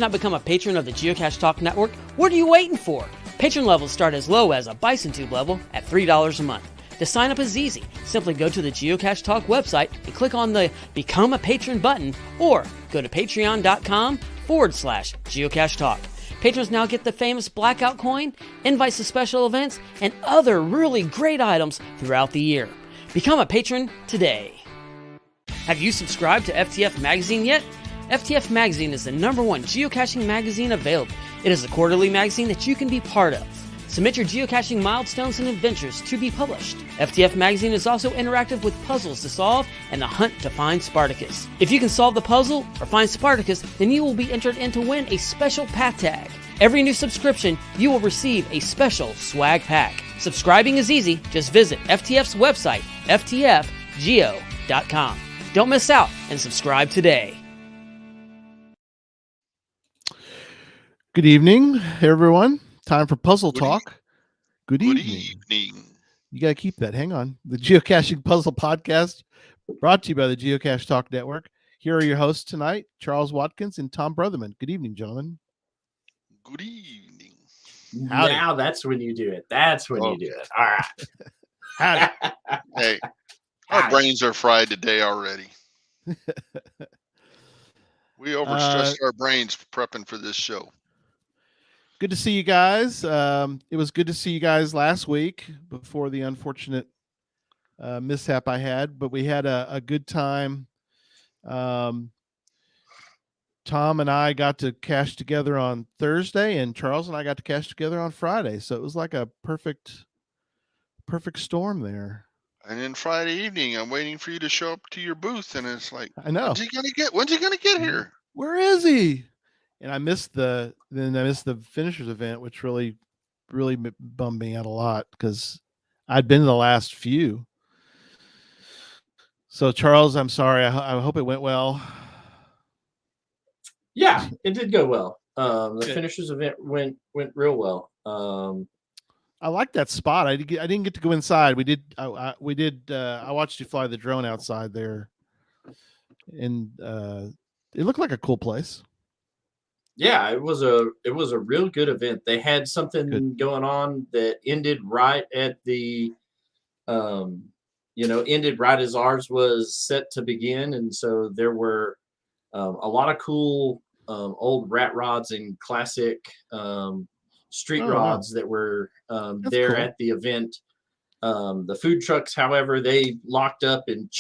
not become a patron of the Geocache Talk Network? What are you waiting for? Patron levels start as low as a Bison Tube level at $3 a month. To sign up is easy. Simply go to the Geocache Talk website and click on the Become a Patron button, or go to patreon.com/Geocache Talk. Patrons now get the famous Blackout coin, invites to special events, and other really great items throughout the year. Become a patron today. Have you subscribed to FTF Magazine yet? FTF Magazine is the #1 geocaching magazine available. It is a quarterly magazine that you can be part of. Submit your geocaching milestones and adventures to be published. FTF Magazine is also interactive with puzzles to solve and the hunt to find Spartacus. If you can solve the puzzle or find Spartacus, then you will be entered in to win a special pack tag. Every new subscription, you will receive a special swag pack. Subscribing is easy. Just visit FTF's website, ftfgeo.com. Don't miss out and subscribe today. Good evening, everyone. Time for Puzzle Talk. Good evening. You got to keep that. Hang on. The Geocaching Puzzle Podcast, brought to you by the Geocache Talk Network. Here are your hosts tonight, Charles Watkins and Tom Brotherman. Good evening, gentlemen. Good evening. Howdy. Now that's when you do it. That's when you do it. All right. Howdy. Hey, our brains are fried today already. We overstressed our brains prepping for this show. Good to see you guys. It was good to see you guys last week before the unfortunate mishap I had, but we had a good time. Tom and I got to cache together on Thursday, and Charles and I got to cache together on Friday. So it was like a perfect storm there. And then Friday evening, I'm waiting for you to show up to your booth, and it's like, I know. When's he gonna get here? Where is he? And I missed the finishers event, which really bummed me out a lot because I'd been to the last few. So Charles, I'm sorry. I hope it went well. Yeah, it did go well. The finishers event went real well. I like that spot. I didn't get to go inside. I watched you fly the drone outside there, and it looked like a cool place. Yeah, it was a real good event. They had something going on that ended right at the, ended right as ours was set to begin, and so there were a lot of cool old rat rods and classic street rods that were there cool. At the event. The food trucks, however, they locked up and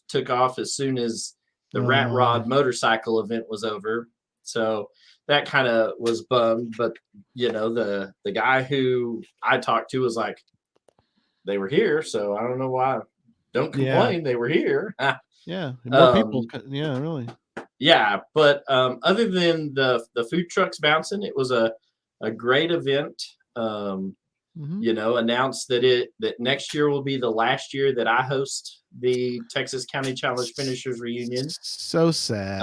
took off as soon as the rat rod motorcycle event was over. So that kind of was bummed, but the guy who I talked to was like, they were here, so I don't know why. Don't complain, they were here. Yeah, more people. Yeah, really. Yeah, but other than the food trucks bouncing, it was a great event. Announced that next year will be the last year that I host the Texas County Challenge Finishers Reunion. So sad.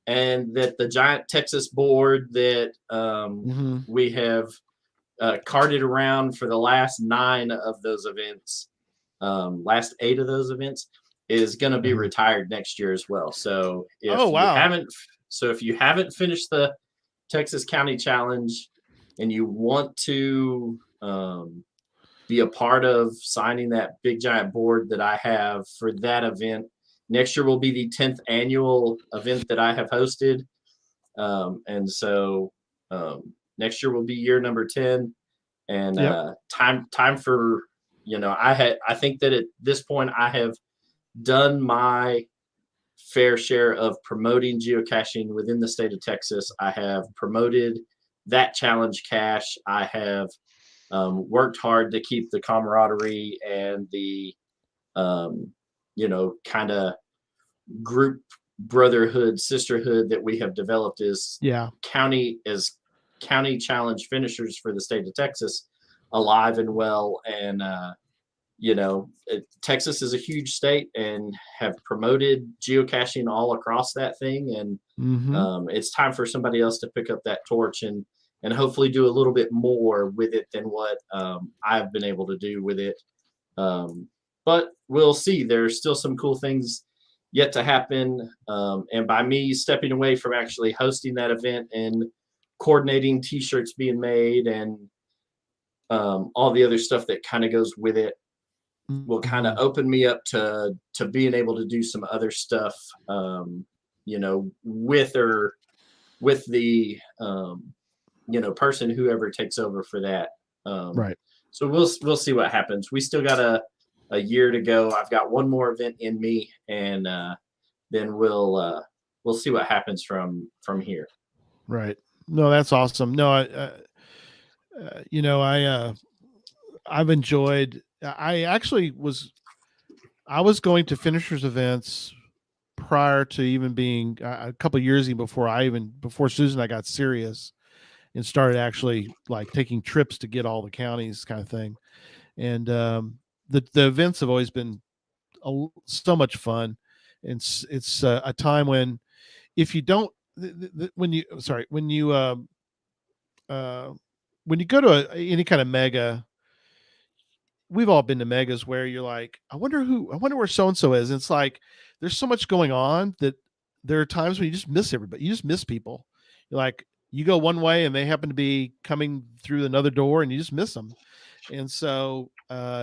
And that the giant Texas board that we have carted around for the last 9 of those events, last 8 of those events, is going to be retired next year as well. So if you haven't finished the Texas County Challenge and you want to be a part of signing that big giant board that I have for that event, next year will be the 10th annual event that I have hosted. And so next year will be year number 10. And time for, I think that at this point I have done my fair share of promoting geocaching within the state of Texas. I have promoted that challenge cache. I have worked hard to keep the camaraderie and the kind of group brotherhood, sisterhood that we have developed as county challenge finishers for the state of Texas alive and well. And, Texas is a huge state and have promoted geocaching all across that thing. And it's time for somebody else to pick up that torch and hopefully do a little bit more with it than what I've been able to do with it. But we'll see. There's still some cool things yet to happen. And by me stepping away from actually hosting that event and coordinating t-shirts being made and all the other stuff that kind of goes with it will kind of open me up to being able to do some other stuff, with the person whoever takes over for that. Right. So we'll see what happens. We still got a year to go. I've got one more event in me, and then we'll see what happens from here. Right. No, that's awesome. No, I've enjoyed. I was going to finishers events prior to even being a couple of years before Susan and I got serious and started actually like taking trips to get all the counties kind of thing. And the events have always been so much fun. And it's a time when if you don't when you go to any kind of mega, we've all been to megas where you're like, I wonder where so-and-so is. And it's like, there's so much going on that there are times when you just miss everybody. You just miss people. You're like, you go one way and they happen to be coming through another door and you just miss them. And so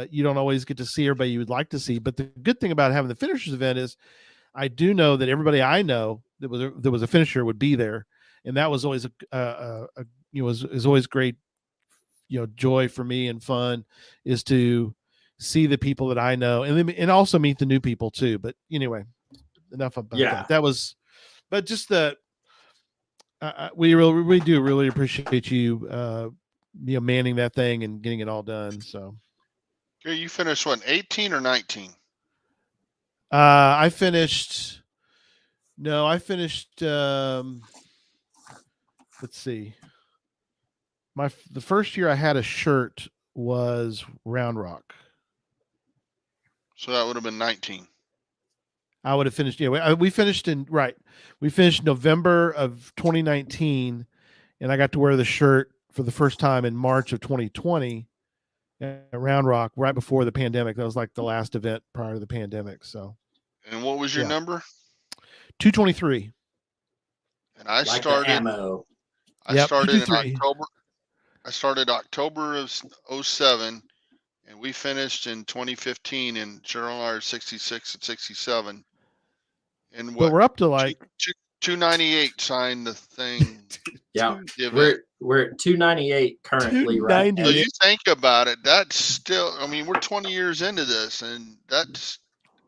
you don't always get to see everybody you would like to see. But the good thing about having the finishers event is I do know that everybody I know that was a finisher would be there. And that was always is always great, joy for me and fun is to see the people that I know and also meet the new people too. But anyway, enough about that. That was, but just we do really appreciate you, manning that thing and getting it all done. So. Okay, you finished what, 18 or 19? I finished. Let's see. The first year I had a shirt was Round Rock. So that would have been 19. I would have finished. Yeah, we finished we finished November of 2019, and I got to wear the shirt for the first time in March of 2020 at Round Rock, right before the pandemic. That was like the last event prior to the pandemic. So. And what was your number? 223. And I like started. The ammo. I started in October. I started October of 07, and we finished in 2015 in General R 66 and 67. And but we're up to like 298 signed the thing. Yeah, we're at 298 currently, right? So you think about it, that's still. I mean, we're 20 years into this, and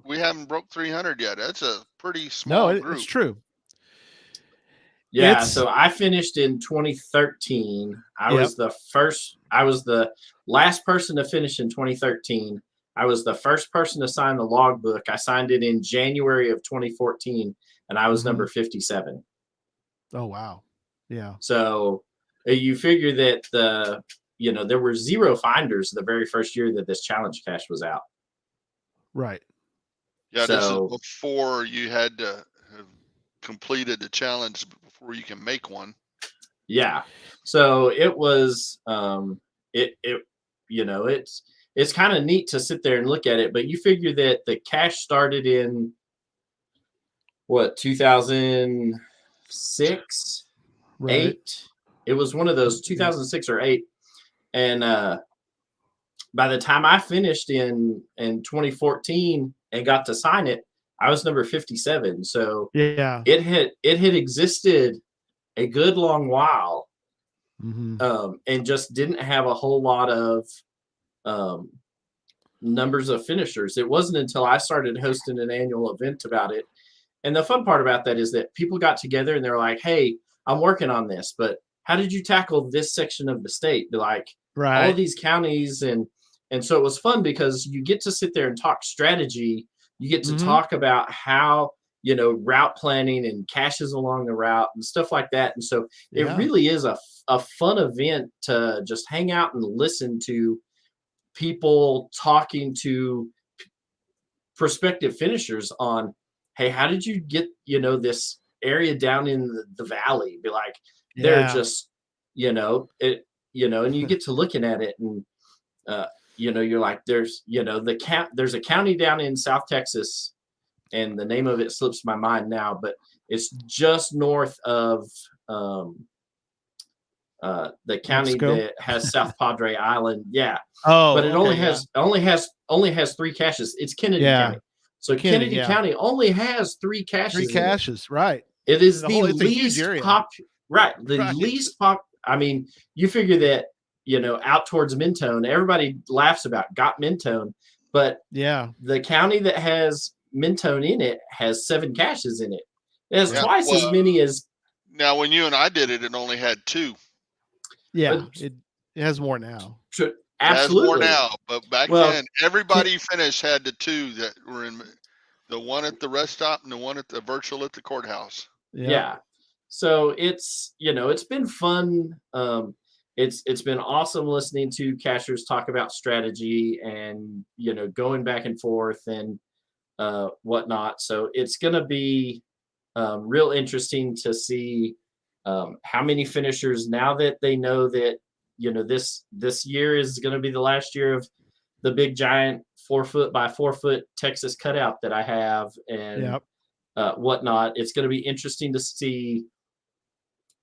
we haven't broke 300 yet. That's a pretty small group. It's true. Yeah, so I finished in 2013. I was the last person to finish in 2013. I was the first person to sign the logbook. I signed it in January of 2014, and I was number 57. Oh, wow. Yeah. So you figure that there were 0 finders the very first year that this challenge cache was out. Right. Yeah, this is before you had to have completed the challenge before you can make one. Yeah. So it was it's kind of neat to sit there and look at it, but you figure that the cache started in 2006, right. 8. It was one of those 2006 or 8. And by the time I finished in 2014 and got to sign it, I was number 57. So yeah, it had existed a good long while, and just didn't have a whole lot of numbers of finishers. It wasn't until I started hosting an annual event about it. And the fun part about that is that people got together and they're like, hey, I'm working on this, but how did you tackle this section of the state? Like all of these counties. And so it was fun because you get to sit there and talk strategy. You get to talk about how, route planning and caches along the route and stuff like that. And so it really is a fun event to just hang out and listen to people talking to prospective finishers on, hey, how did you get, this area down in the valley? Be like, they're just, and you get to looking at it and, you're like, there's a county down in South Texas and the name of it slips my mind now, but it's just north of the county Mexico? that has South Padre Island. Yeah. Oh, But it only okay, has 3 caches. It's Kennedy yeah. County. So Kennedy, Kennedy yeah. County only has 3 caches. 3 caches, right? It is The the whole, it's a huge least area. right. The Right. least I mean, you figure that, out towards Mentone, everybody laughs about got Mentone, but Yeah. the county that has Mentone in it has 7 caches in it. It has Yeah, twice as many as. Now, when you and I did it, it only had 2. Yeah, it has more now. It has more Absolutely. now, but back then, everybody finished had the 2 that were in the one at the rest stop and the one at the virtual at the courthouse. Yeah. So it's it's been fun. It's been awesome listening to cachers talk about strategy and going back and forth and whatnot. So it's gonna be real interesting to see how many finishers, now that they know that this year is going to be the last year of the big giant 4 foot by 4 foot Texas cutout that I have and whatnot. It's going to be interesting to see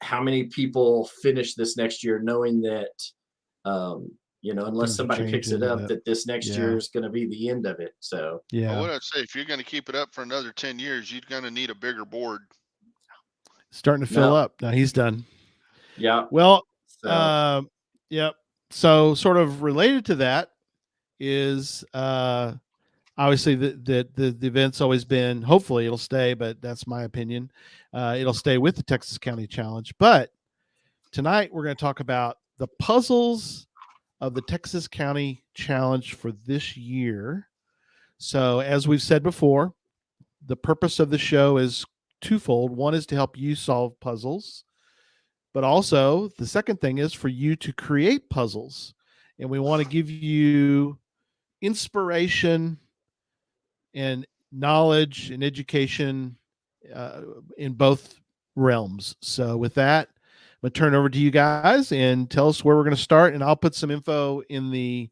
how many people finish this next year, knowing that unless somebody picks it up, that this next year is going to be the end of it. So what I'd say, if you're going to keep it up for another 10 years, you're going to need a bigger board. Starting to fill up. Now he's done. Yeah. Well, yep. So sort of related to that is obviously the event's always been, hopefully it'll stay, but that's my opinion. It'll stay with the Texas County Challenge. But tonight we're going to talk about the puzzles of the Texas County Challenge for this year. So as we've said before, the purpose of the show is twofold. One is to help you solve puzzles, but also the second thing is for you to create puzzles. And we want to give you inspiration and knowledge and education in both realms. So with that, I'm going to turn it over to you guys and tell us where we're going to start. And I'll put some info in the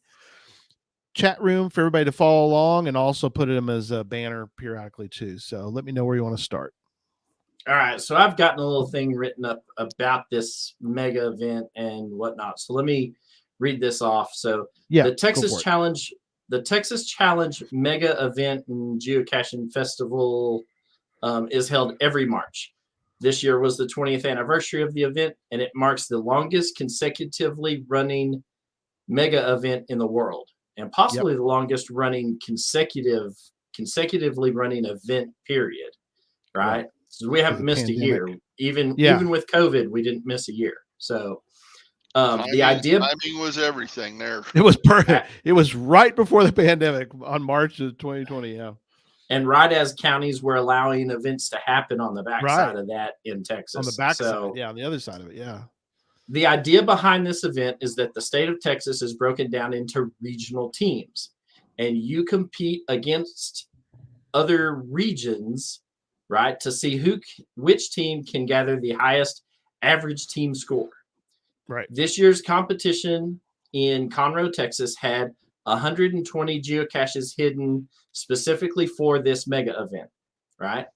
chat room for everybody to follow along, and also put them as a banner periodically too. So let me know where you want to start. All right. So I've gotten a little thing written up about this mega event and whatnot. So let me read this off. So the Texas Challenge mega event and geocaching festival is held every March. This year was the 20th anniversary of the event, and it marks the longest consecutively running mega event in the world, and possibly the longest running consecutively running event period. Right? So we haven't missed a year. Even with COVID, we didn't miss a year. So the idea timing was everything there. It was perfect. It was right before the pandemic on March of 2020. Yeah. And right as counties were allowing events to happen on the backside of that in Texas. On the backside, on the other side of it, yeah. The idea behind this event is that the state of Texas is broken down into regional teams, and you compete against other regions, right, to see which team can gather the highest average team score. Right. This year's competition in Conroe, Texas, had 120 geocaches hidden specifically for this mega event, right?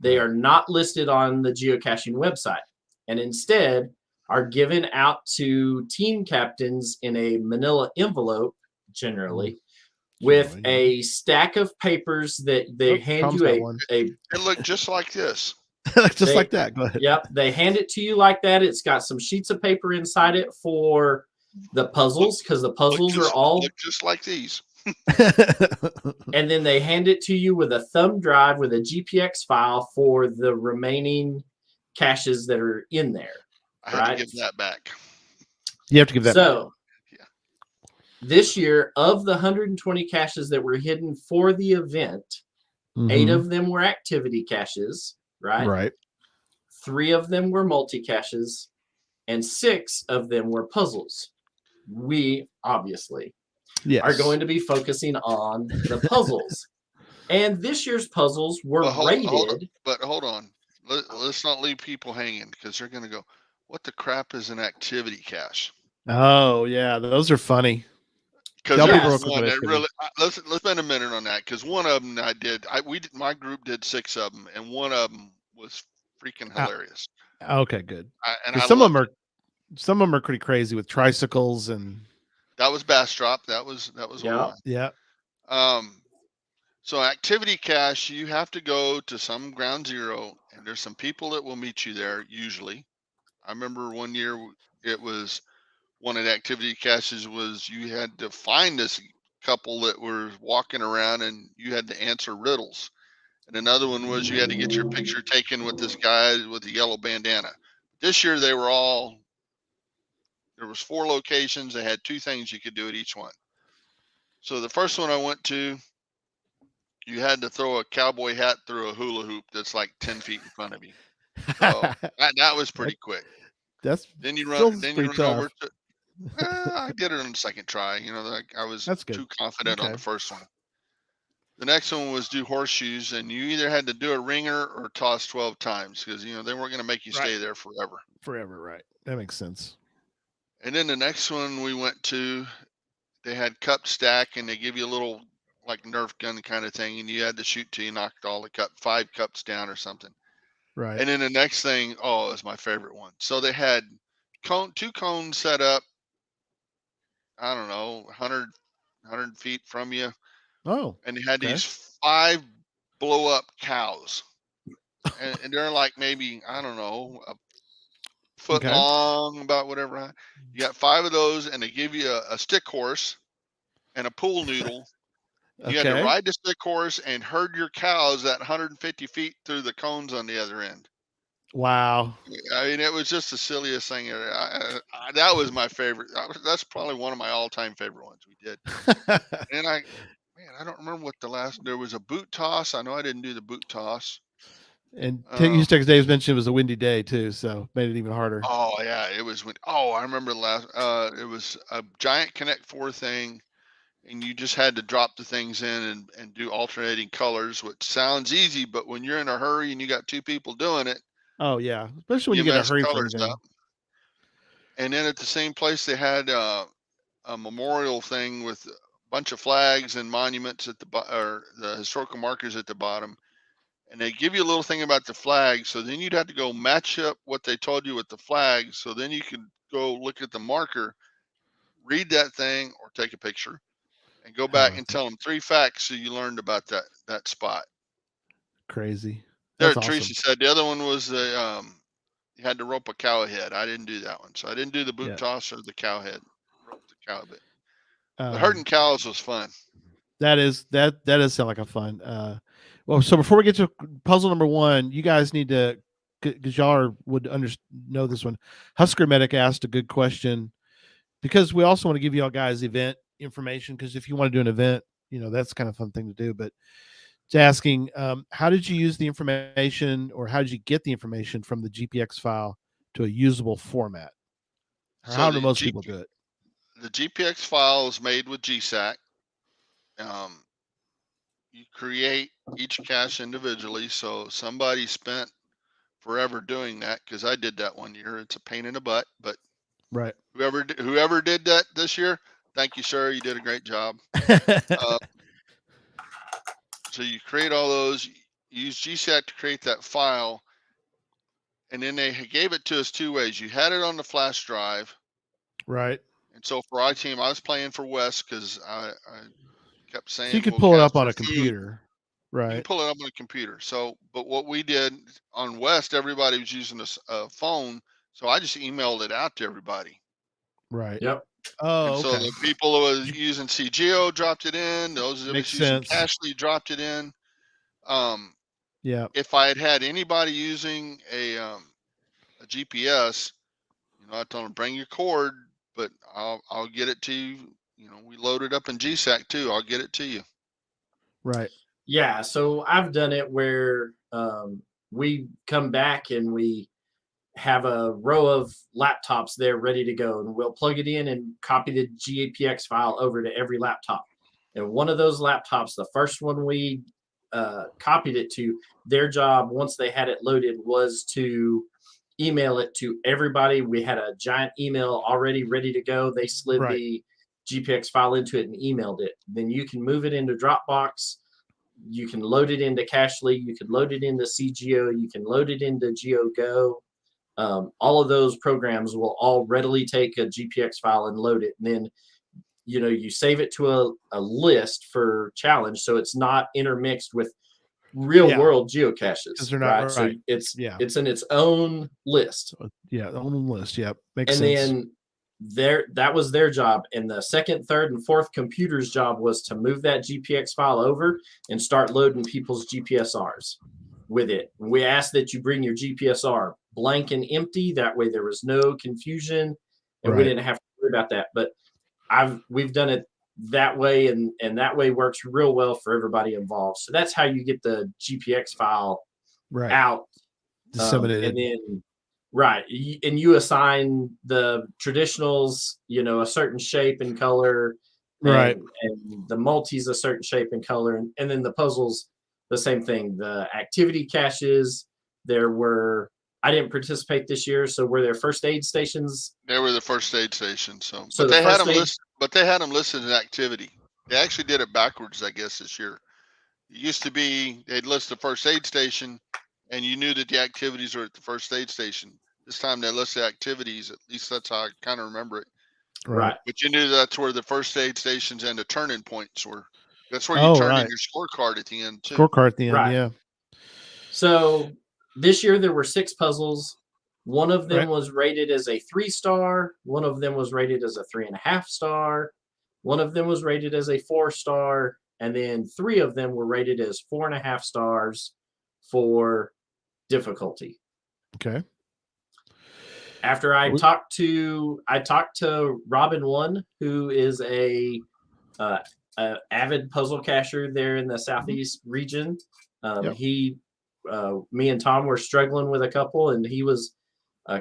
They are not listed on the geocaching website, and instead are given out to team captains in a manila envelope, generally, with a stack of papers that they hand you It looked just like this. Like that. Go ahead. Yep. They hand it to you like that. It's got some sheets of paper inside it for the puzzles, because the puzzles are all just like these. And then they hand it to you with a thumb drive with a GPX file for the remaining caches that are in there. I had to give that back. You have to give that back. This year, of the 120 caches that were hidden for the event, 8 of them were activity caches, right? Right. 3 of them were multi-caches, and 6 of them were puzzles. We obviously are going to be focusing on the puzzles. And this year's puzzles were rated. Hold on. Let's not leave people hanging, because they're going to go, what the crap is an activity cache? Oh, yeah. Those are funny. Because there's one that really let's spend a minute on that, because one of them my group did 6 of them, and one of them was freaking hilarious. Okay, good. And some of them are pretty crazy with tricycles, and that was Bastrop. That was one. Yeah. So activity cache, you have to go to some ground zero, and there's some people that will meet you there usually. I remember one year it was one of the activity caches was you had to find this couple that were walking around and you had to answer riddles. And another one was you had to get your picture taken with this guy with the yellow bandana. This year there was 4 locations. They had 2 things you could do at each one. So the first one I went to, you had to throw a cowboy hat through a hula hoop that's like 10 feet in front of you. So that was pretty quick. Then you run over to. I did it on the second try. I was too confident on the first one. The next one was do horseshoes, and you either had to do a ringer or toss 12 times because they weren't going to make you stay there forever. Forever, right? That makes sense. And then the next one we went to, they had cup stack, and they give you a little like Nerf gun kind of thing, and you had to shoot till you knocked all the 5 cups down or something. Right. And then the next thing, it was my favorite one. So they had 2 cones set up. I don't know, 100 feet from you. Oh. And they had these 5 blow up cows. And they're like maybe, I don't know, a foot long, about whatever. You got 5 of those, and they give you a stick horse and a pool noodle. You had to ride the stick horse and herd your cows at 150 feet through the cones on the other end. Wow. I mean, it was just the silliest thing. That was my favorite. That's probably one of my all-time favorite ones we did. And I don't remember what there was a boot toss. I know I didn't do the boot toss. And Use Text Dave's mentioned it was a windy day too, so made it even harder. Oh yeah, it was windy. I remember it was a giant Connect 4 thing, and you just had to drop the things in and do alternating colors, which sounds easy, but when you're in a hurry and you got 2 people doing it. Oh yeah, especially when you get a hurry for anything. And then at the same place they had a memorial thing with a bunch of flags and monuments at or the historical markers at the bottom. And they give you a little thing about the flag. So then you'd have to go match up what they told you with the flag. So then you could go look at the marker, read that thing, or take a picture, and go back and tell them 3 facts so you learned about that spot. Crazy. That's awesome. Teresa said the other one was you had to rope a cow head. I didn't do that one, so I didn't do the boot toss or the cow head. Rope the cow bit. But herding cows was fun. That does sound like a fun. Well, so before we get to puzzle number 1, you guys need to, because y'all would know this one. Husker Medic asked a good question, because we also want to give y'all guys event information, because if you want to do an event, that's kind of a fun thing to do. But it's asking, how did you use the information, or how did you get the information from the GPX file to a usable format? Or how do most people do it? The GPX file is made with GSAC. You create each cache individually, so somebody spent forever doing that, because I did that one year. It's a pain in the butt, but whoever did that this year, thank you, sir. You did a great job. So you create all those, you use GSAC to create that file, and then they gave it to us 2 ways. You had it on the flash drive, right? And so for our team, I was playing for Wes because I kept saying, so you could pull it up on a computer, right? You can pull it up on a computer. So, but what we did on West, everybody was using a phone, so I just emailed it out to everybody. Right. Yep. Oh, and so the people who was using CGO dropped it in. Those that was using Cashly dropped it in. Yeah. If I had anybody using a GPS, I told them bring your cord, but I'll get it to you. We load it up in GSAC too. I'll get it to you. Right. Yeah. So I've done it where we come back and we have a row of laptops there ready to go, and we'll plug it in and copy the GAPX file over to every laptop. And one of those laptops, the first one we copied it to, their job, once they had it loaded, was to email it to everybody. We had a giant email already ready to go. They slid the GPX file into it and emailed it. Then you can move it into Dropbox. You can load it into Cachely. You can load it into CGO. You can load it into GeoGo. All of those programs will all readily take a GPX file and load it. And then, you save it to a list for challenge, so it's not intermixed with real world geocaches. They're not right. So it's in its own list. Yeah, own list. Yeah, makes sense. And then that was their job. And the second, third, and fourth computer's job was to move that GPX file over and start loading people's GPSRs with it. We asked that you bring your GPSR blank and empty. That way there was no confusion, and we didn't have to worry about that. But we've done it that way, and that way works real well for everybody involved. So that's how you get the GPX file out, disseminated, and then and you assign the traditionals, a certain shape and color, and the multis a certain shape and color, and then the puzzles the same thing. The activity caches, I didn't participate this year, so were there first aid stations? They were the first aid stations. But they had them listed. But they had them listed as activity. They actually did it backwards, I guess, this year. It used to be they'd list the first aid station, and you knew that the activities were at the first aid station. This time they listed activities. At least that's how I kind of remember it. Right. But you knew that's where the first aid stations and the turn-in points were. That's where you turn in your scorecard at the end too. Scorecard at the end, yeah. So this year there were 6 puzzles. One of them was rated as a 3-star. One of them was rated as a 3.5-star. One of them was rated as a 4-star. And then 3 of them were rated as 4.5 stars for difficulty. Okay. After I talked to Robin One, who is a avid puzzle cacher there in the Southeast region. Me and Tom were struggling with a couple, and he was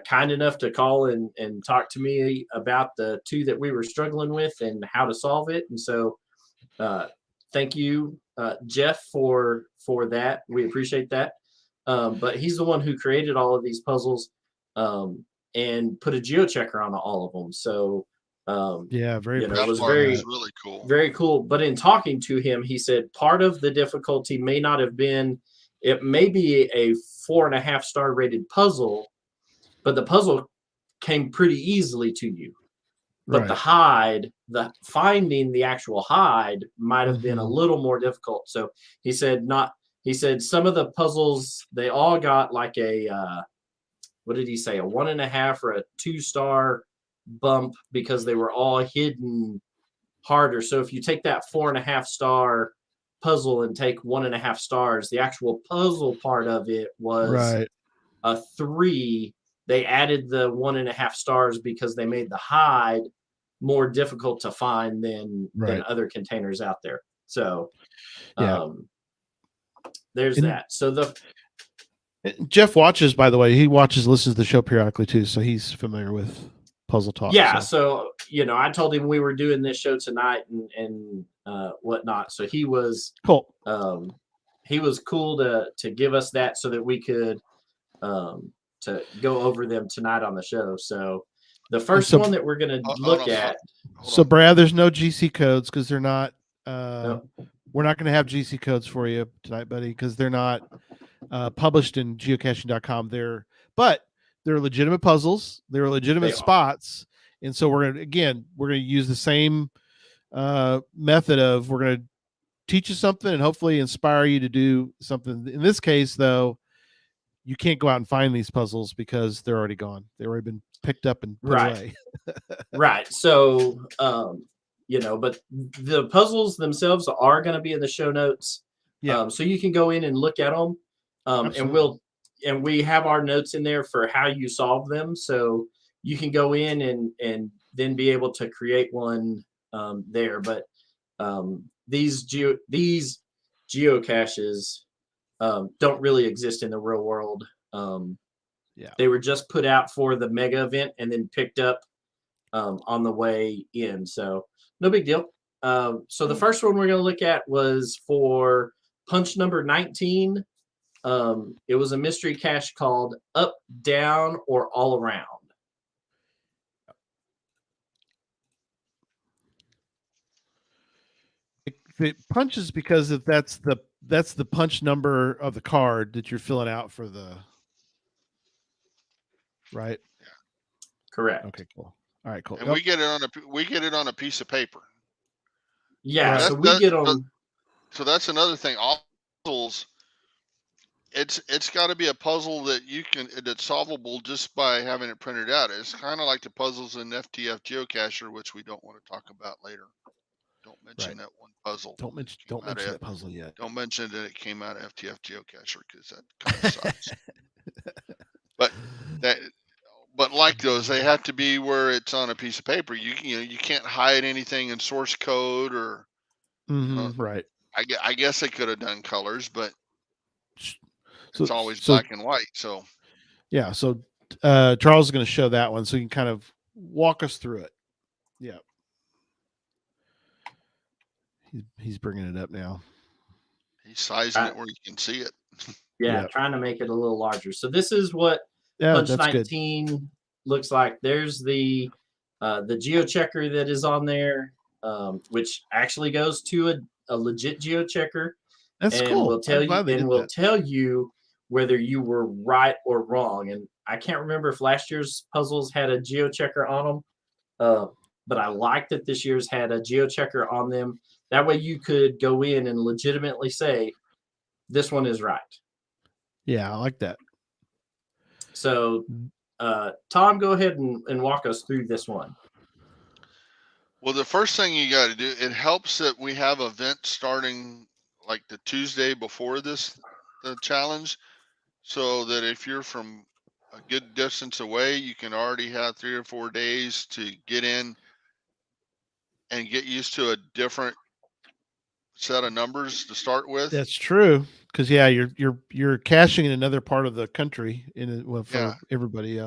kind enough to call and talk to me about the 2 that we were struggling with and how to solve it. And so thank you, Jeff, for that. We appreciate that. But he's the one who created all of these puzzles and put a geochecker on all of them. So it was really cool. Very cool. But in talking to him, he said part of the difficulty may not have been, it may be a 4.5-star rated puzzle, but the puzzle came pretty easly to you. But finding the actual hide might have been a little more difficult. So he said some of the puzzles, they all got like a what did he say, a 1.5 or a 2-star bump because they were all hidden harder. So if you take that 4.5-star puzzle and take 1.5 stars, the actual puzzle part of it was a 3. They added the 1.5 stars because they made the hide more difficult to find than other containers out there. So there's that. So Jeff watches, by the way, listens to the show periodically too, so he's familiar with Puzzle Talk. Yeah, so I told him we were doing this show tonight and whatnot. So he was cool. He was cool to give us that so that we could to go over them tonight on the show. So the first one that we're going to look at. So Brad, there's no GC codes because they're not. We're not going to have GC codes for you tonight, buddy, because they're not published in geocaching.com. They're legitimate puzzles. They're legitimate spots. And so we're going to use the same method of, we're going to teach you something and hopefully inspire you to do something. In this case, though, you can't go out and find these puzzles because they're already gone. They've already been picked up and put away. Right. So, but the puzzles themselves are going to be in the show notes. Yeah. So you can go in and look at them. And we have our notes in there for how you solve them. So you can go in and then be able to create one there. But these geocaches don't really exist in the real world. They were just put out for the mega event and then picked up on the way in. So no big deal. So the first one we're going to look at was for punch number 19. It was a mystery cache called Up, Down, or All Around. it punches because if that's the punch number of the card that you're filling out for the right. Correct. Okay, cool. All right, cool. And we get it on a piece of paper. Yeah, Right. so we get them. So that's another thing. All puzzles, it's got to be a puzzle that's solvable just by having it printed out. It's kind of like the puzzles in FTF Geocacher, which we don't want to talk about later. Don't mention that one puzzle. Don't mention that puzzle yet. Don't mention that it came out of FTF Geocacher because that kind of sucks. But like those, they have to be where it's on a piece of paper. You can't hide anything in source code or. Right. I guess they could have done colors, but it's always so black and white. So yeah. So Charles is going to show that one, so you can kind of walk us through it. Yeah. He's bringing it up now. he's sizing it where you can see it. Yeah, trying to make it a little larger. So this is what Punch that's 19 good. Looks like. There's the geochecker that is on there, which actually goes to a legit geochecker. That's and cool. Will tell you whether you were right or wrong. And I can't remember if last year's puzzles had a geochecker on them, but I like that this year's had a geochecker on them. That way you could go in and legitimately say, this one is right. Yeah, I like that. So, Tom, go ahead and walk us through this one. Well, the first thing you got to do, it helps that we have events starting like the Tuesday before the challenge, so that if you're from a good distance away, you can already have 3 or 4 days to get in and get used to a different set of numbers to start with. That's true, because you're caching in another part of the country for everybody.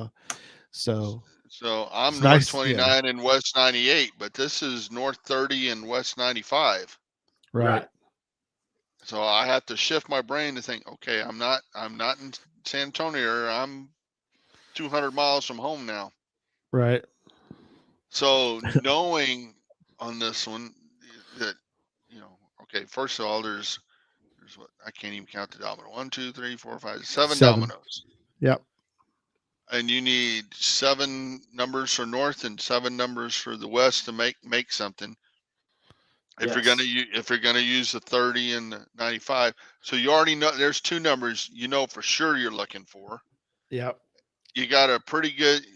So I'm North 29 and West 98, but this is North 30 and West 95. Right. So I have to shift my brain to think, okay, I'm not in San Antonio. I'm 200 miles from home now. Right. So knowing on this one that, okay, first of all, there's what I can't even count the domino. 1, 2, 3, 4, 5, 7 dominoes. Yep. And you need 7 numbers for north and 7 numbers for the west to make something. If you're gonna use the 30 and the 95, so you already know there's 2 numbers for sure you're looking for. Yep. You got a pretty good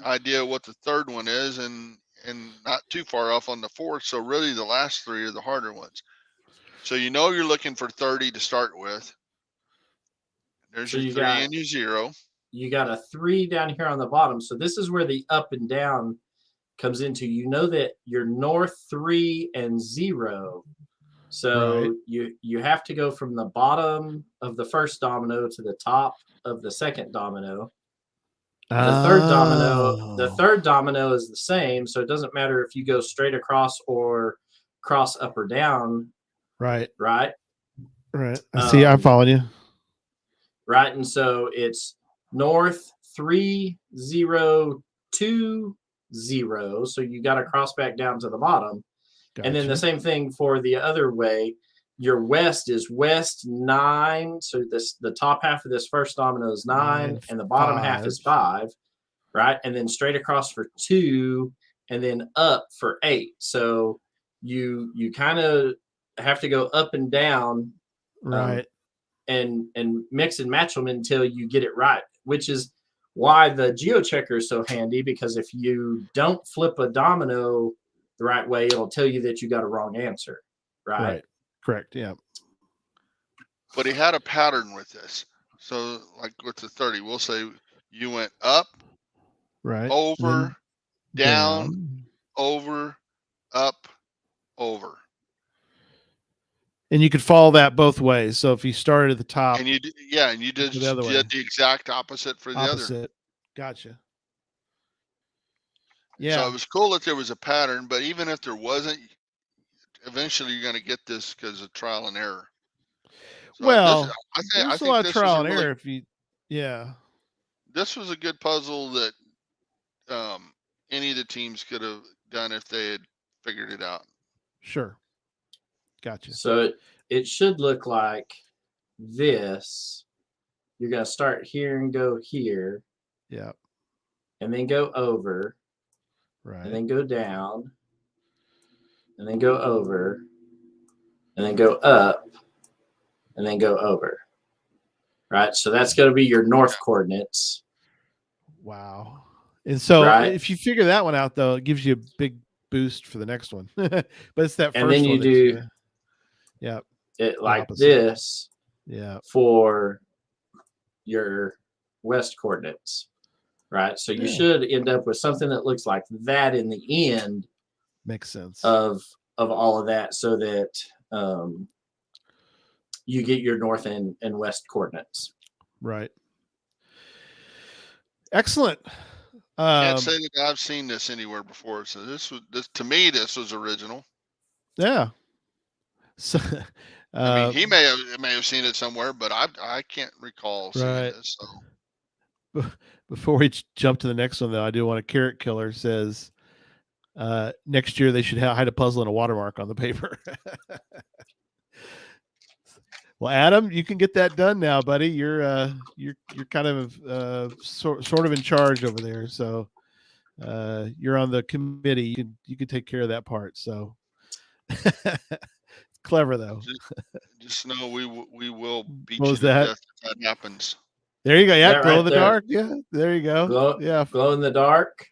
idea what the third one is, and not too far off on the fourth. So really, the last 3 are the harder ones. So you're looking for 30 to start with. There's your 3 and your 0. You got a 3 down here on the bottom. So this is where the up and down comes into. That you're north 3 and 0. So you have to go from the bottom of the first domino to the top of the second domino. The third domino is the same, so it doesn't matter if you go straight across or cross up or down. Right. I See, I'm following you. Right, and so it's north 3 0 2 0. So you got to cross back down to the bottom. Gotcha. And then the same thing for the other way. Your west is west 9. So the top half of this first domino is 9 and the bottom half is 5. Right. And then straight across for 2 and then up for 8. So you kind of have to go up and down. Right. And mix and match them until you get it right, which is why the geochecker is so handy, because if you don't flip a domino the right way, it'll tell you that you got a wrong answer. Right. Correct. Yeah. But he had a pattern with this. So like with the 30, we'll say you went up, right, over, down, over, up, over. And you could follow that both ways. So if you started at the top, and you did the exact opposite for the other. Gotcha. Yeah. So it was cool that there was a pattern, but even if there wasn't, eventually you're going to get this because of trial and error. So there's a lot of trial and error if you. Yeah. This was a good puzzle that any of the teams could have done if they had figured it out. Sure. Gotcha. So it should look like this. You're going to start here and go here. Yeah. And then go over. Right. And then go down. And then go over. And then go up. And then go over. Right? So that's going to be your north coordinates. Wow. And so right? if you figure that one out, though, it gives you a big boost for the next one. But it's that And first then you one. do yeah. it like opposite. this Yeah. for your west coordinates. Right? So you should end up with something that looks like that in the end. Makes sense. Of all of that, so that you get your north and west coordinates. Right. Excellent. Can't say that I've seen this anywhere before. So this to me, this was original. Yeah. So, I mean, he may have seen it somewhere, but I can't recall seeing this. So. Before we jump to the next one, though, I do want a carrot killer says next year they should hide a puzzle and a watermark on the paper. Well, Adam, you can get that done now, buddy. You're kind of sort of in charge over there, so you're on the committee. You can take care of that part. So clever though. Just know we will beat what you was to that? death if that happens. There you go. Yeah, That glow right in the there. dark. Yeah, there you go. Glow in the dark.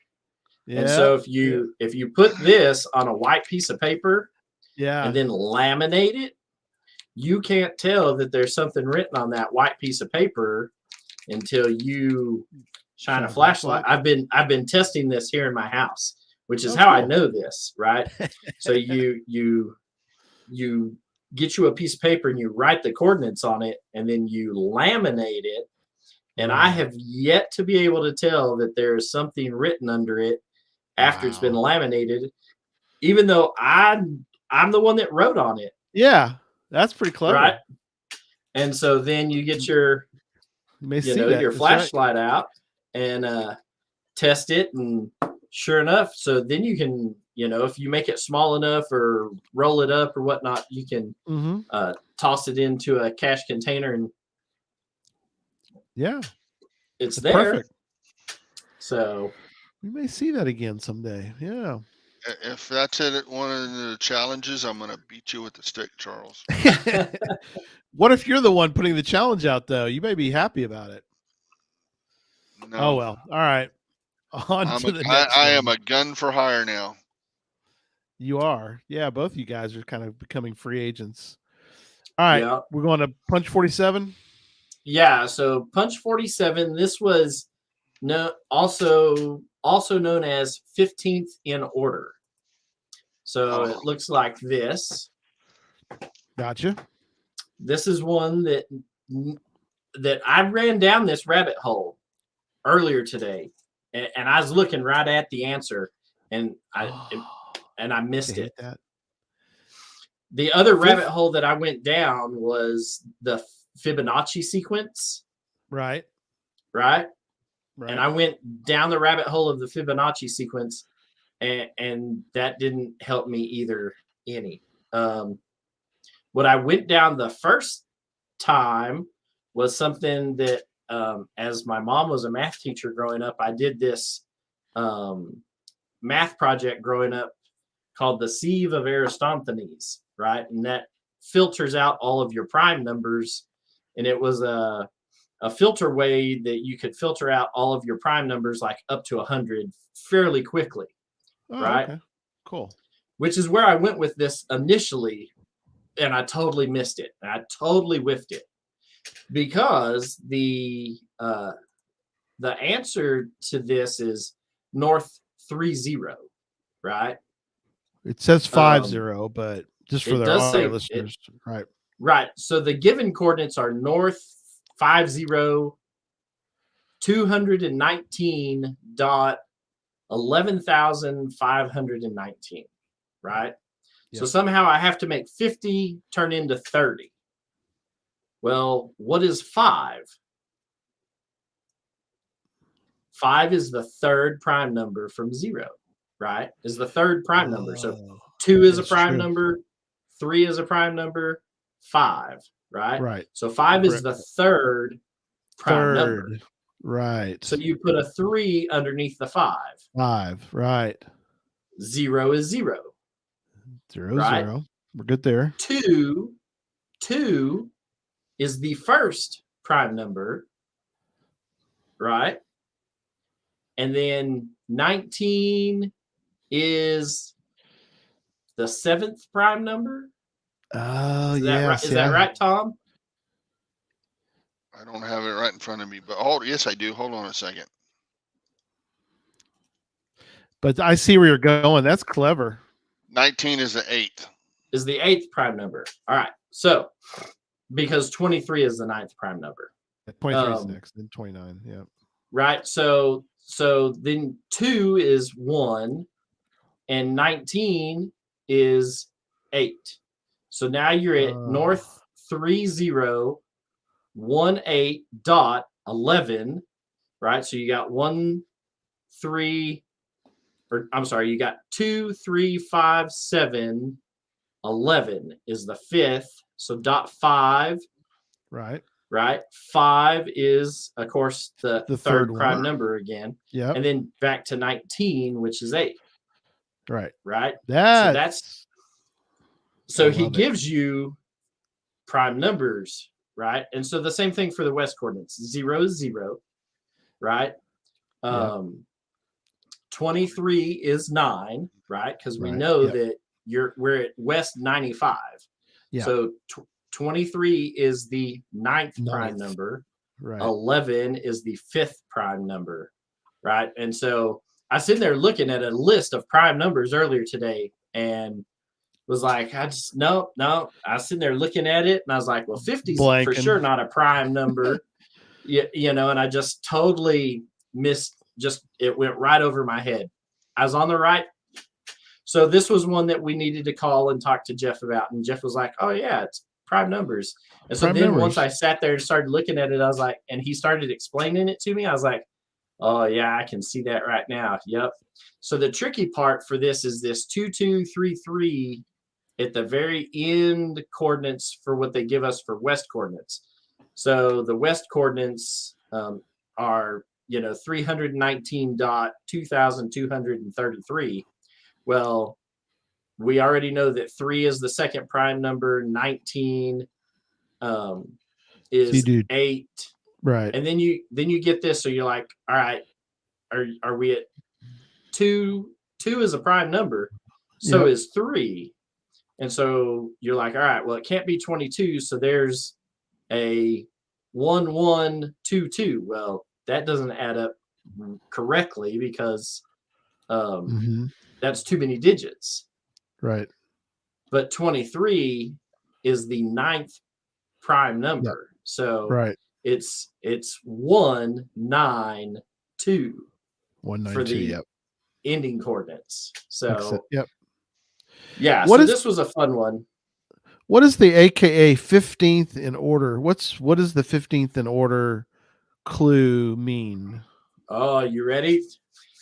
Yeah. And so if you put this on a white piece of paper, and then laminate it, you can't tell that there's something written on that white piece of paper until you shine a flashlight. I've been testing this here in my house, which is how I know this, right? So you get you a piece of paper and you write the coordinates on it, and then you laminate it. And I have yet to be able to tell that there is something written under it after it's been laminated, even though I'm the one that wrote on it. Yeah, that's pretty clever. Right. And so then you get your your flashlight out and test it, and sure enough, so then you can, if you make it small enough or roll it up or whatnot, you can toss it into a cache container, and it's there. Perfect. So we may see that again someday. Yeah. If that's one of the challenges, I'm going to beat you with the stick, Charles. What if you're the one putting the challenge out, though? You may be happy about it. No. Oh, well. All right. On to the next I one. am a gun for hire now. You are. Yeah, both of you guys are kind of becoming free agents. All right. We're going to Punch 47. Yeah. So Punch 47, this was also known as 15th in order. So it looks like this. Gotcha. This is one that I ran down this rabbit hole earlier today, and I was looking right at the answer, and I missed it. That. The other rabbit hole that I went down was the Fibonacci sequence. Right. And I went down the rabbit hole of the Fibonacci sequence, and that didn't help me either any. What I went down the first time was something that, as my mom was a math teacher growing up, I did this math project growing up called the Sieve of Eratosthenes, right? And that filters out all of your prime numbers, and it was a filter way that you could filter out all of your prime numbers, like up to 100 fairly quickly. Right. Okay. Cool. Which is where I went with this initially, and I totally missed it. I totally whiffed it because the answer to this is north 30, right? It says 50, but just for the audio listeners, right? Right. So the given coordinates are north 50, 219.11,519, right? Yep. So somehow I have to make 50 turn into 30. Well, what is 5? 5 is the third prime number from 0, right? Is the third prime number. So 2 is a prime number, 3 is a prime number, 5, right? Right. So 5 is the third prime number. Right. So you put a 3 underneath the 5. 5. Right. 0 is 0. 0, right? 0. We're good there. 2 is the first prime number, right? And then 19 is the 7th prime number. Oh, Is that yeah. right? Is that right, Tom? I don't have it right in front of me, but yes, I do. Hold on a second. But I see where you're going. That's clever. 19 is the 8th. Is the 8th prime number. All right. So, because 23 is the 9th prime number. 23 is next, then 29. Yeah. Right. So then 2 is 1, and 19 is 8. So now you're at north 3018.11, right? So you got 1, 3, or I'm sorry, you got 2, 3, 5, 7, 11 is the 5th. So dot 5. Right. Right. 5 is, of course, the third prime number again. Yeah. And then back to 19, which is 8. Right. Right. So he gives you prime numbers, right? And so the same thing for the west coordinates. 0 is 0, right? 23 is 9, right? Because we know that we're at west 95. Yeah. So 23 is the 9th prime number. Right. 11 is the 5th prime number, right? And so I was sitting there looking at a list of prime numbers earlier today and was like, no. I was sitting there looking at it and I was like, well, 50's for sure not a prime number, you know, and I just totally missed, it went right over my head. I was on the right. So this was one that we needed to call and talk to Jeff about. And Jeff was like, oh yeah, it's prime numbers. And so once I sat there and started looking at it, I was like, and he started explaining it to me. I was like, oh yeah, I can see that right now. Yep. So the tricky part for this is this 2233 at the very end coordinates for what they give us for west coordinates. So the west coordinates are, 319.2233. Well, we already know that 3 is the second prime number, 19 is 8. Right. And then you get this, so you're like, all right, are we at 2? 2 is a prime number, so is 3. And so you're like, all right, well, it can't be 22, so there's a 1122. Well, that doesn't add up correctly because that's too many digits. Right. But 23 is the 9th prime number. Yep. So it's 192. 192 for the ending coordinates. So yeah, this was a fun one. What is the AKA 15th in order? What does the 15th in order clue mean? Oh, you ready?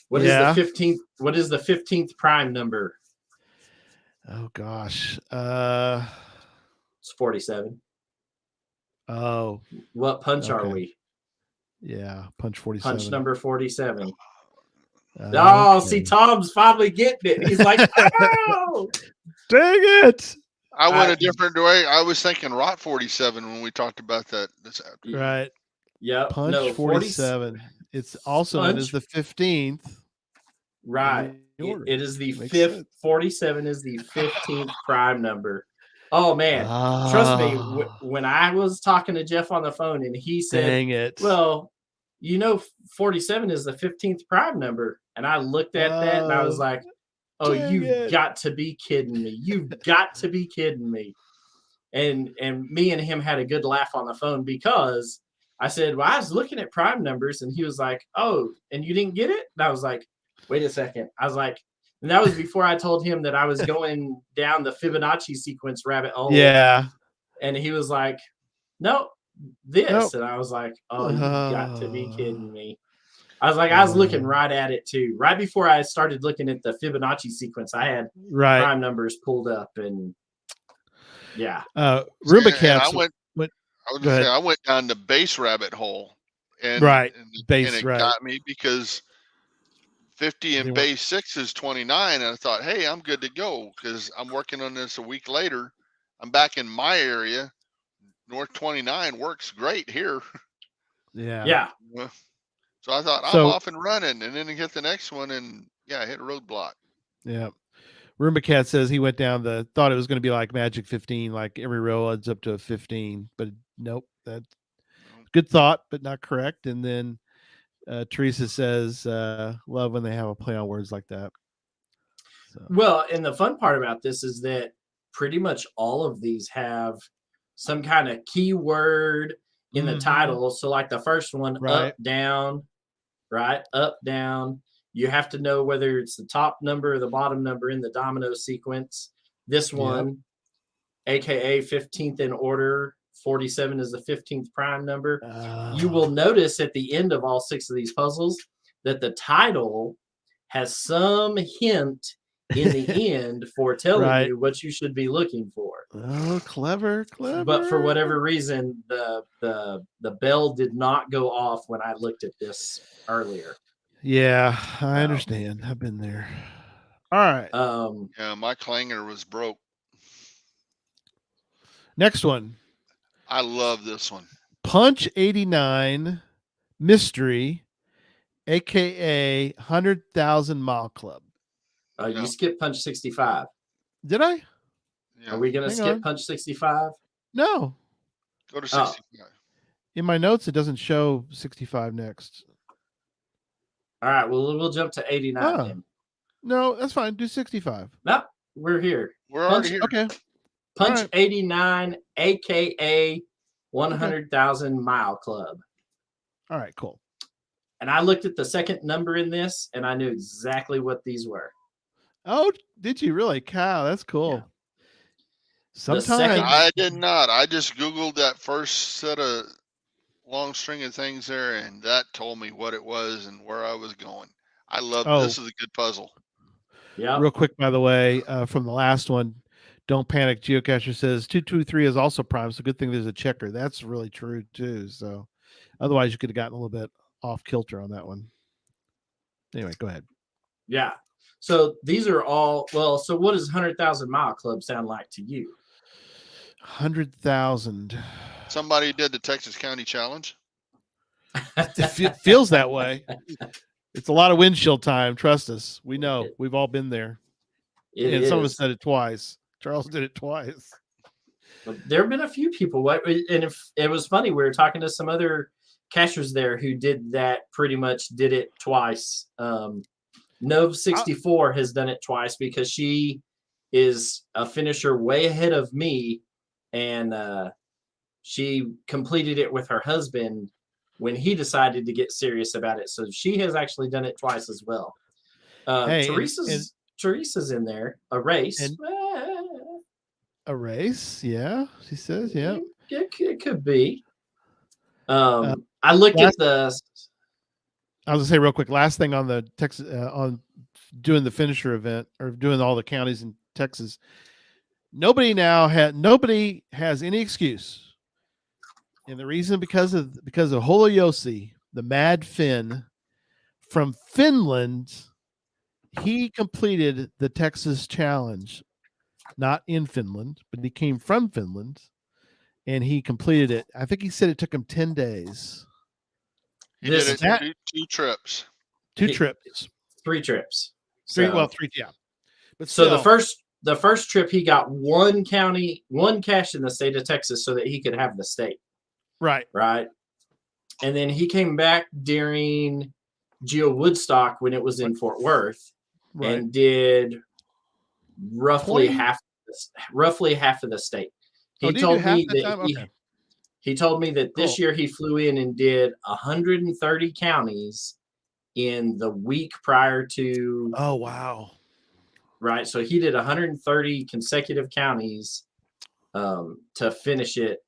What is the 15th? What is the 15th prime number? Oh gosh. It's 47. Oh. What punch are we? Yeah, punch 47. Punch number 47. Oh, see, Tom's finally getting it. He's like, oh, dang it. I went a different way. I was thinking Rot 47 when we talked about that. Right. Yeah. Punch 47. It's also known as the 15th. Right. It is the 5th. 47 is the 15th prime number. Oh, man. Trust me, when I was talking to Jeff on the phone and he said, dang it. Well, 47 is the 15th prime number. And I looked at that and I was like, oh, you've got to be kidding me. You've got to be kidding me. And me and him had a good laugh on the phone because I said, well, I was looking at prime numbers and he was like, oh, and you didn't get it? And I was like, wait a second. I was like, and that was before I told him that I was going down the Fibonacci sequence rabbit hole. Yeah. And he was like, nope, this. Nope. And I was like, oh, you got to be kidding me. I was like, I was looking right at it too. Right before I started looking at the Fibonacci sequence, I had prime numbers pulled up and Yeah. Roomba And Cats. I was Go gonna say ahead. I went down the base rabbit hole, and Right. and, Base, it right. got me because 50 They and weren't- base 6 is 29, and I thought, hey, I'm good to go because I'm working on this a week later. I'm back in my area. North 29 works great here. Yeah. Yeah. So I thought I'm So- off and running, and then I hit the next one, and yeah, I hit a roadblock. Yeah. Roomba Cat says he went down thought it was going to be like Magic 15, like every row adds up to a 15, but nope. That's good thought, but not correct. And then Teresa says, love when they have a play on words like that. So. Well, and the fun part about this is that pretty much all of these have some kind of keyword in the title. So like the first one, Right. up, down, right? Up, down. You have to know whether it's the top number or the bottom number in the domino sequence. This one, aka 15th in order, 47 is the 15th prime number. You will notice at the end of all 6 of these puzzles that the title has some hint in the end for telling you what you should be looking for. Oh, clever. But for whatever reason, the bell did not go off when I looked at this earlier. Yeah, I understand. I've been there. All right. Yeah, my clanger was broke. Next one. I love this one. Punch 89 Mystery, aka 100,000 Mile Club. You skipped Punch 65. Did I? Yeah. Are we going to skip Punch 65? No. Go to 65. In my notes, it doesn't show 65 next. All right. Well, we'll jump to 89 then. No, that's fine. Do 65. Nope. We're here. We're already here. Okay. Punch 89, aka 100,000 Mile Club. All right, cool. And I looked at the second number in this, and I knew exactly what these were. Oh, did you really? Cow, that's cool. Yeah. Sometimes I did not. I just Googled that first set of long string of things there, and that told me what it was and where I was going. I love this. Is a good puzzle. Yeah. Real quick, by the way, from the last one, don't panic. Geocacher says 223 is also prime. So good thing there's a checker. That's really true too. So otherwise you could have gotten a little bit off kilter on that one. Anyway, go ahead. Yeah. So these are all, well, so what does 100,000 Mile Club sound like to you? 100,000. Somebody did the Texas County Challenge. It feels that way. It's a lot of windshield time. Trust us. We know. We've all been there. And some of us said it twice. Charles did it twice. There have been a few people. And if it was funny, we were talking to some other cachers there who did that, pretty much did it twice. Nov 64 has done it twice because she is a finisher way ahead of me, and she completed it with her husband when he decided to get serious about it. So she has actually done it twice as well. Hey, Teresa's in there. A race. A race, yeah. She says, yeah. It could be. I looked at the. I was gonna say real quick. Last thing on the Texas on doing the finisher event or doing all the counties in Texas. Nobody has any excuse, and the reason because of Holojosi, the Mad Finn from Finland. He completed the Texas Challenge, not in Finland, but he came from Finland, and he completed it. I think he said it took him 10 days. He did it two trips. 3 trips. 3 trips. Three, yeah. But so the first trip he got one cache in the state of Texas so that he could have the state. Right. Right. And then he came back during Geo Woodstock when it was in Fort Worth. Right. And did roughly half of the state. He told me that he told me that this year he flew in and did 130 counties in the week prior to. Oh wow! Right, so he did 130 consecutive counties to finish it.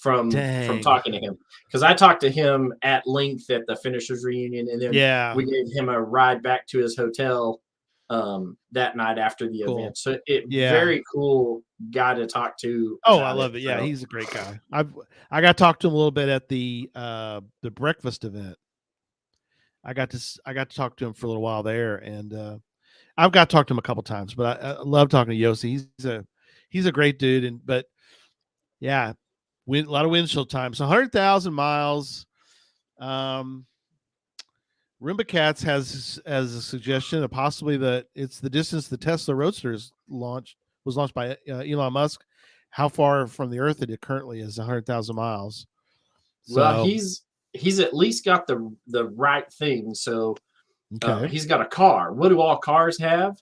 From talking to him, because I talked to him at length at the finishers reunion, and then we gave him a ride back to his hotel that night after the Cool. event. So Yeah. very cool guy to talk to. Oh, I about love it. Yeah, So, he's a great guy. I got to talk to him a little bit at the breakfast event. I got to talk to him for a little while there, and I've got to talk to him a couple times. But I love talking to Yossi. He's a great dude, but yeah, a lot of windshield time. So 100,000 miles. Rimba Cats has as a suggestion of possibly that it's the distance the Tesla Roadster was launched by Elon Musk. How far from the Earth it currently is 100,000 miles. So, well, he's at least got the right thing. So okay. he's got a car. What do all cars have?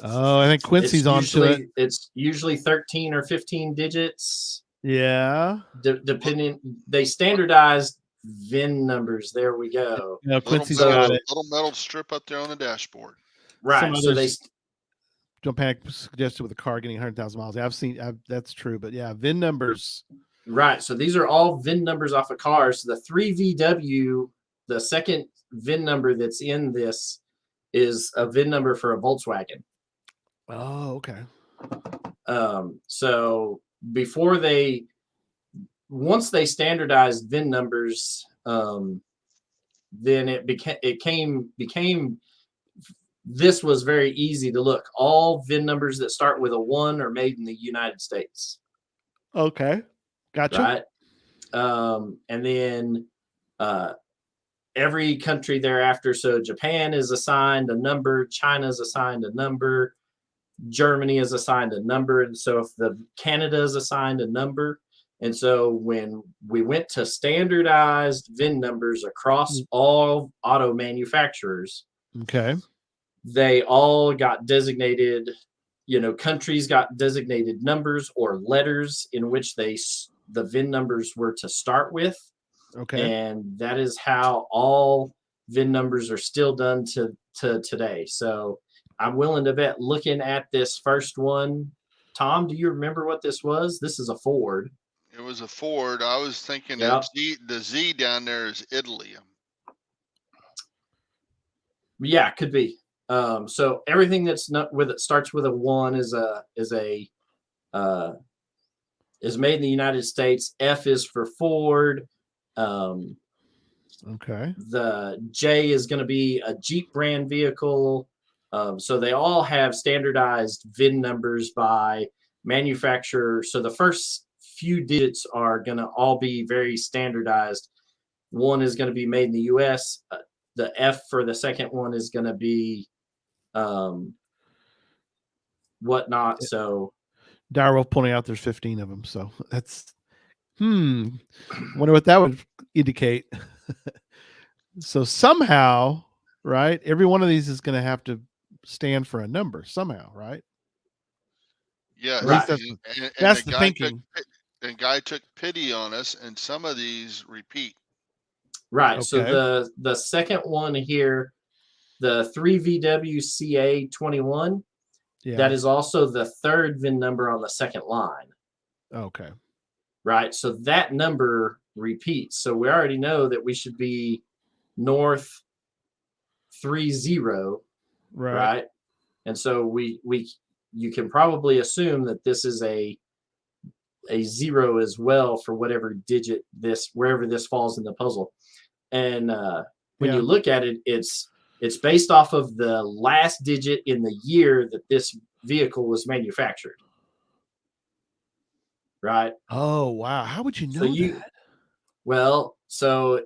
Oh, I think Quincy's onto it. It's usually 13 or 15 digits. Yeah. Depending, they standardized VIN numbers. There we go. Yeah, Quincy's got it. Little metal strip up there on the dashboard. Right. So they don't panic suggested with a car getting 100,000 miles. That's true, but yeah, VIN numbers. Right. So these are all VIN numbers off of cars. The 3VW, the second VIN number that's in this, is a VIN number for a Volkswagen. Oh, okay. So once they standardized VIN numbers, then it became this was very easy to look. All VIN numbers that start with a 1 are made in the United States. Okay. Gotcha. Right. And then every country thereafter. So Japan is assigned a number, China is assigned a number, Germany is assigned a number. And so if Canada is assigned a number. And so when we went to standardized VIN numbers across all auto manufacturers, okay, they all got designated, countries got designated numbers or letters in which the VIN numbers were to start with. Okay. And that is how all VIN numbers are still done to today. So I'm willing to bet, looking at this first one, Tom, do you remember what this was? This is a Ford. It was a Ford. I was thinking that the Z down there is Italy. Yeah, could be. So everything that's not with it starts with a 1 is made in the United States. F is for Ford. Okay. The J is going to be a Jeep brand vehicle. So they all have standardized VIN numbers by manufacturer. So the first few digits are going to all be very standardized. 1 is going to be made in the US. The F for the second one is going to be whatnot. So Direwolf pointing out there's 15 of them. So that's wonder what that would indicate. So somehow, right, every one of these is going to have to stand for a number somehow, right? Yeah, right. That's the thinking. The guy took pity on us, and some of these repeat. Right. Okay. So the second one here, the 3VWCA21, that is also the third VIN number on the second line. Okay. Right. So that number repeats. So we already know that we should be north 30. Right. And so you can probably assume that this is a 0 as well for whatever digit wherever this falls in the puzzle. And when you look at it, it's based off of the last digit in the year that this vehicle was manufactured. Right. Oh, wow. How would you know that? Well, so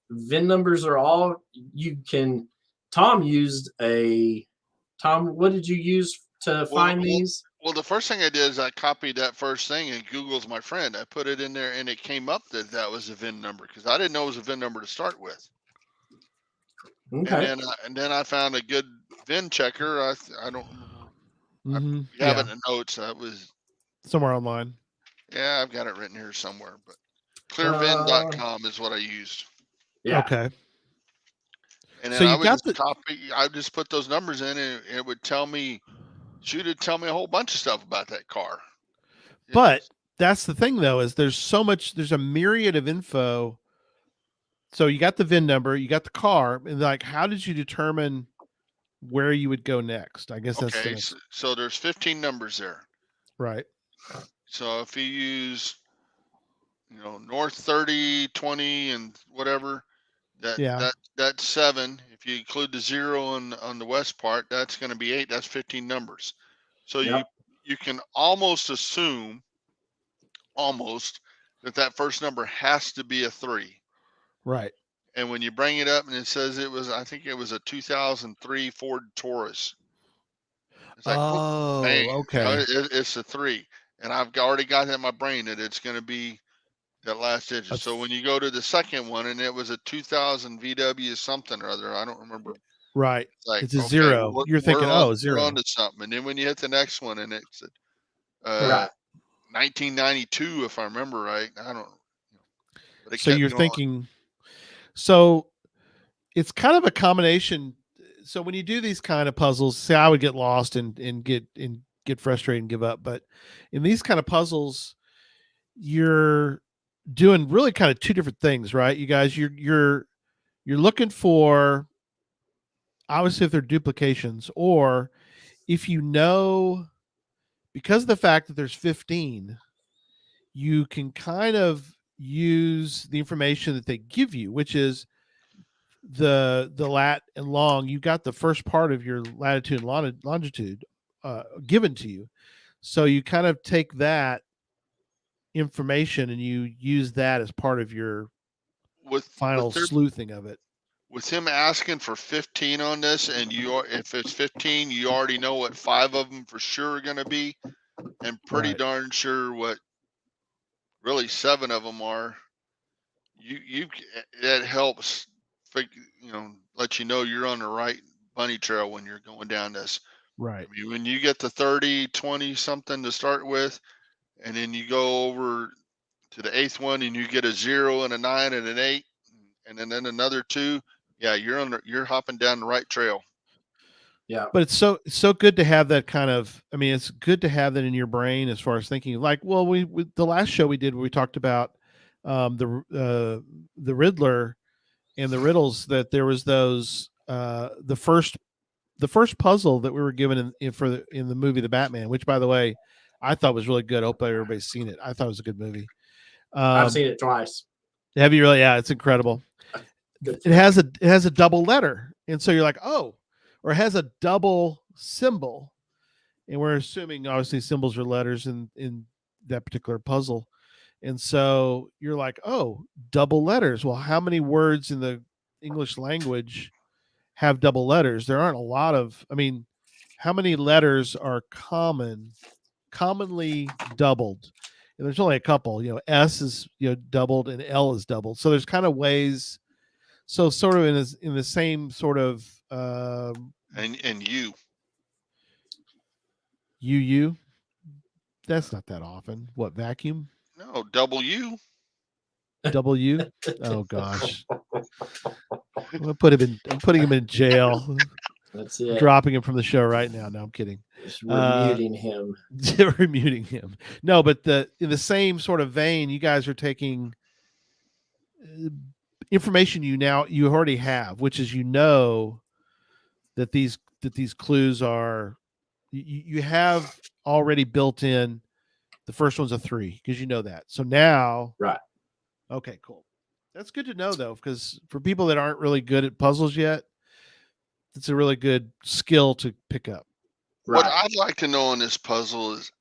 VIN numbers are all Tom, what did you use to find these? Well, the first thing I did is I copied that first thing, and Google's my friend. I put it in there, and it came up that was a VIN number because I didn't know it was a VIN number to start with. Okay. And then I found a good VIN checker. I don't remember. I have it in the notes. That was somewhere online. Yeah, I've got it written here somewhere, but clearvin.com is what I used. Yeah. Okay. And then I just put those numbers in, and it would tell me a whole bunch of stuff about that car. But that's the thing, though, is there's a myriad of info. So you got the VIN number, you got the car, and how did you determine where you would go next. I guess that's the Okay, next. so there's 15 numbers there. Right. So if you use, north 30, 20, and whatever, Yeah. that's 7. If you include the 0 on the west part, that's going to be 8. That's 15 numbers. So Yep. you can almost assume that first number has to be a 3. Right. And when you bring it up and it says I think it was a 2003 Ford Taurus. It's like, Oh, bang, okay. it's a 3. And I've already got it in my brain that it's going to be that last digit. So when you go to the second one and it was a 2000 VW something or other, I don't remember. Right. Like, It's a okay, 0. You're thinking, we're 0. on to something. And then when you hit the next one and it's Right. 1992, if I remember right, I don't. But it So kept you're going. thinking. So it's kind of a combination. So when you do these kind of puzzles, say I would get lost and get frustrated and give up. But in these kind of puzzles, you're doing really kind of two different things, right? You guys, you're looking for, obviously, if they're duplications, or if because of the fact that there's 15, you can kind of use the information that they give you, which is the lat and long. You got the first part of your latitude and longitude given to you, so you kind of take that information and you use that as part of your final sleuthing of it. With him asking for 15 on this, and if it's 15, you already know what 5 of them for sure are going to be, and pretty darn sure what really 7 of them are. That helps, let you know you're on the right bunny trail when you're going down this. Right. I mean, when you get to 30, 20 something to start with, and then you go over to the 8th one and you get a 0 and a 9 and an 8, and then another 2. Yeah, you're hopping down the right trail. Yeah. But it's so good to have that kind of. I mean, it's good to have that in your brain as far as thinking. Like, well, we the last show we did where we talked about the Riddler and the riddles, that there was those the first puzzle that we were given in the movie The Batman, which, by the way, I thought was really good. I hope everybody's seen it. I thought it was a good movie. I've seen it twice. Have you really? Yeah, it's incredible. It has a double letter, and so you're like, oh, or it has a double symbol, and we're assuming obviously symbols are letters in that particular puzzle, and so you're like, oh, double letters. Well, how many words in the English language have double letters? There aren't a lot of. I mean, how many letters are commonly doubled? And there's only a couple. S is doubled and L is doubled. So there's kind of ways. So sort of in the same sort of and UU. That's not that often. What, vacuum? No, W. W. Oh gosh. I'm putting him in jail. That's it. Dropping him from the show right now. No, I'm kidding. We're muting him. We're muting him. No, but in the same sort of vein, you guys are taking information you already have, which is that these clues are you have already built in. The first one's a 3 because you know that. So now, right? Okay, cool. That's good to know though, because for people that aren't really good at puzzles yet, it's a really good skill to pick up. Right. What I'd like to know on this puzzle is,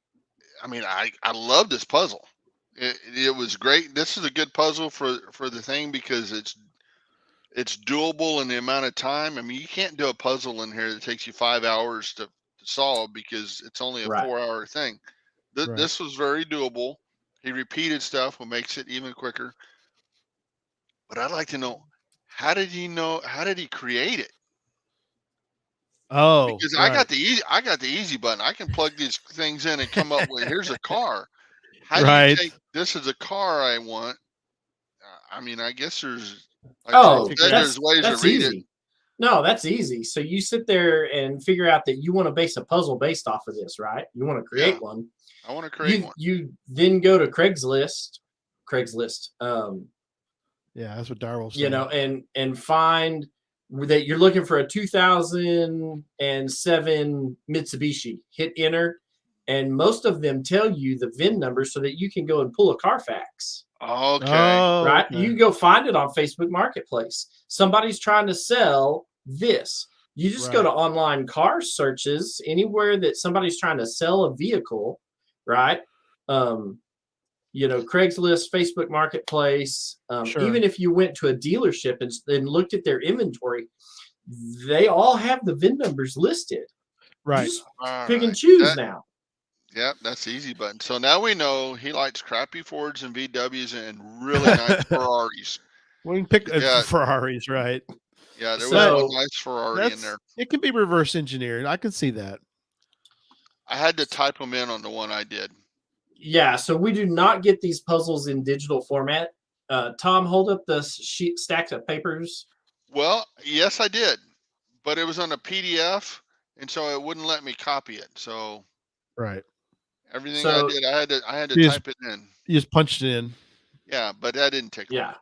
I mean, I love this puzzle. It was great. This is a good puzzle for the thing because it's doable in the amount of time. I mean, you can't do a puzzle in here that takes you 5 hours to solve because it's only a 4-hour thing. This was very doable. He repeated stuff, what makes it even quicker. But I'd like to know, how did he create it? Oh, because I got the easy button. I can plug these things in and come up with, here's a car. How do you take, this is a car I want? I mean, I guess there's ways to read easy. it. No, that's easy. So you sit there and figure out that you want to base a puzzle based off of this, right? You want to create one. I want to create one. You then go to Craigslist. Yeah, that's what Darwell's saying. And find that you're looking for a 2007 Mitsubishi. Hit enter, and most of them tell you the VIN number so that you can go and pull a Carfax. Okay. Right? Okay. You can go find it on Facebook Marketplace. Somebody's trying to sell this. You just go to online car searches, anywhere that somebody's trying to sell a vehicle, right? Craigslist, Facebook Marketplace. Even if you went to a dealership and looked at their inventory, they all have the VIN numbers listed. Right. Just pick and choose now. Yep, that's the easy button. So now we know he likes crappy Fords and VWs and really nice Ferraris. We can pick Ferraris, right? Yeah, there was one nice Ferrari in there. It can be reverse engineered. I can see that. I had to type them in on the one I did. Yeah, so we do not get these puzzles in digital format. Tom, hold up the stacks of papers. Well, yes, I did, but it was on a PDF, and so it wouldn't let me copy it. So, everything I did, I had to type it in. You just punched it in. Yeah, but that didn't take long. Yeah.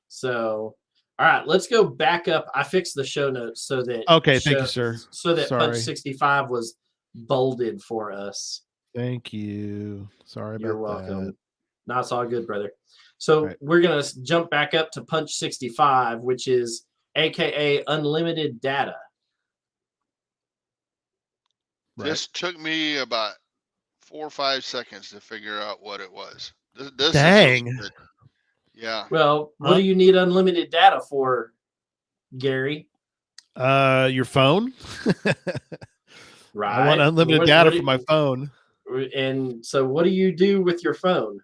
So, all right, let's go back up. I fixed the show notes so that thank you, sir. So that Punch 65 was bolded for us. Thank you. Sorry about that. You're welcome. No, it's all good, brother. So we're going to jump back up to Punch 65, which is AKA unlimited data. This took me about 4 or 5 seconds to figure out what it was. This Dang. Is yeah. Well, what do you need unlimited data for, Gary? Your phone. Right. I want unlimited data for my phone. And so what do you do with your phone?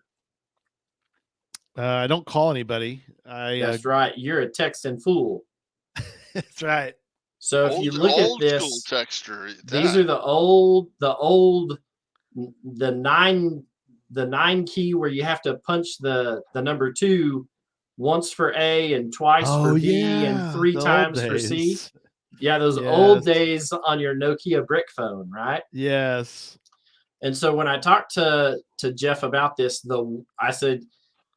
I don't call anybody. That's right. You're a texting fool. That's right. So if you look at this, texter, these are the nine key where you have to punch the number 2 once for A and twice for B and 3 times for C. Yeah, those old days on your Nokia brick phone, right? Yes. And so when I talked to Jeff about this, I said,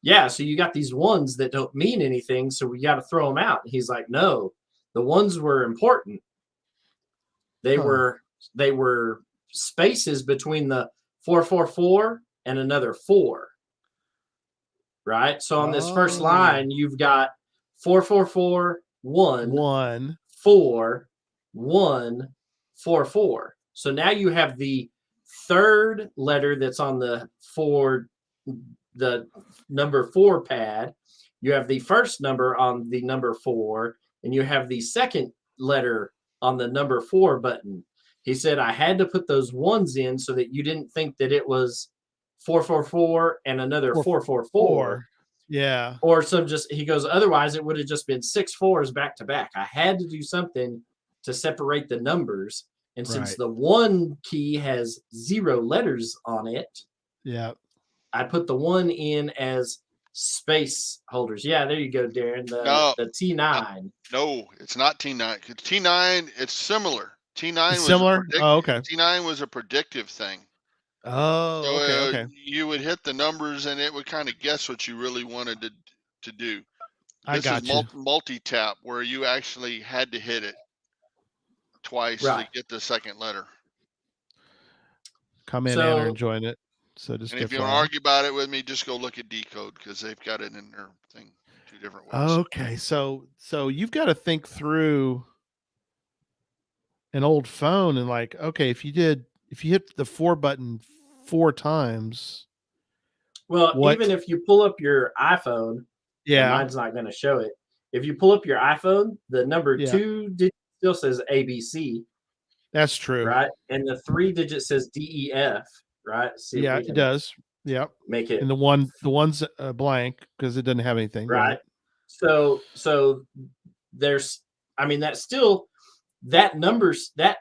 yeah, so you got these ones that don't mean anything, so we got to throw them out. And he's like, no, the ones were important. They were spaces between the 444 and another 4. Right? So on this first line, you've got 444 1 4 1 4 4. So now you have the third letter that's on the number 4 pad. You have the first number on the number 4, and you have the second letter on the number 4 button. He said, I had to put those ones in so that you didn't think that it was 444 and another 444. Yeah. Or he goes, otherwise it would have just been 6 4s back to back. I had to do something to separate the numbers. And since the 1 key has 0 letters on it, I put the 1 in as space holders. Yeah, there you go, Darren. The T9. No, it's not T9. T9, it's similar. T9 was similar. T9 was a predictive thing. Oh, so, okay. You would hit the numbers, and it would kind of guess what you really wanted to do. This is multi-tap, where you actually had to hit it twice to get the second letter. Come in and are enjoying it. So just if you want to argue about it with me, just go look at Decode, because they've got it in their thing 2 different ways. Okay, so you've got to think through an old phone and like, okay, if you hit the 4 button 4 times. Well, even if you pull up your iPhone, mine's not going to show it. If you pull up your iPhone, the number 2 digit still says ABC. That's true. Right. And the 3 digit says DEF. Right. See it does. Yep. Make it. And the one's blank because it doesn't have anything. Right. So there's, that's still that numbers, that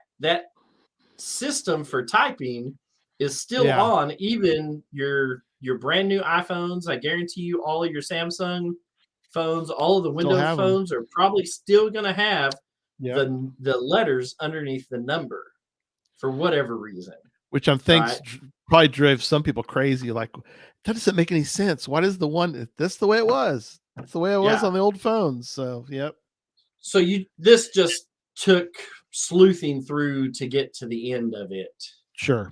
system for typing is still on, even your brand new iPhones. I guarantee you all of your Samsung phones, all of the Windows phones are probably still going to have the letters underneath the number for whatever reason. Which I'm thinking probably drove some people crazy. Like, that doesn't make any sense. Why is the one? That's the way it was. That's the way it was on the old phones. So, yep. So this just took sleuthing through to get to the end of it. Sure.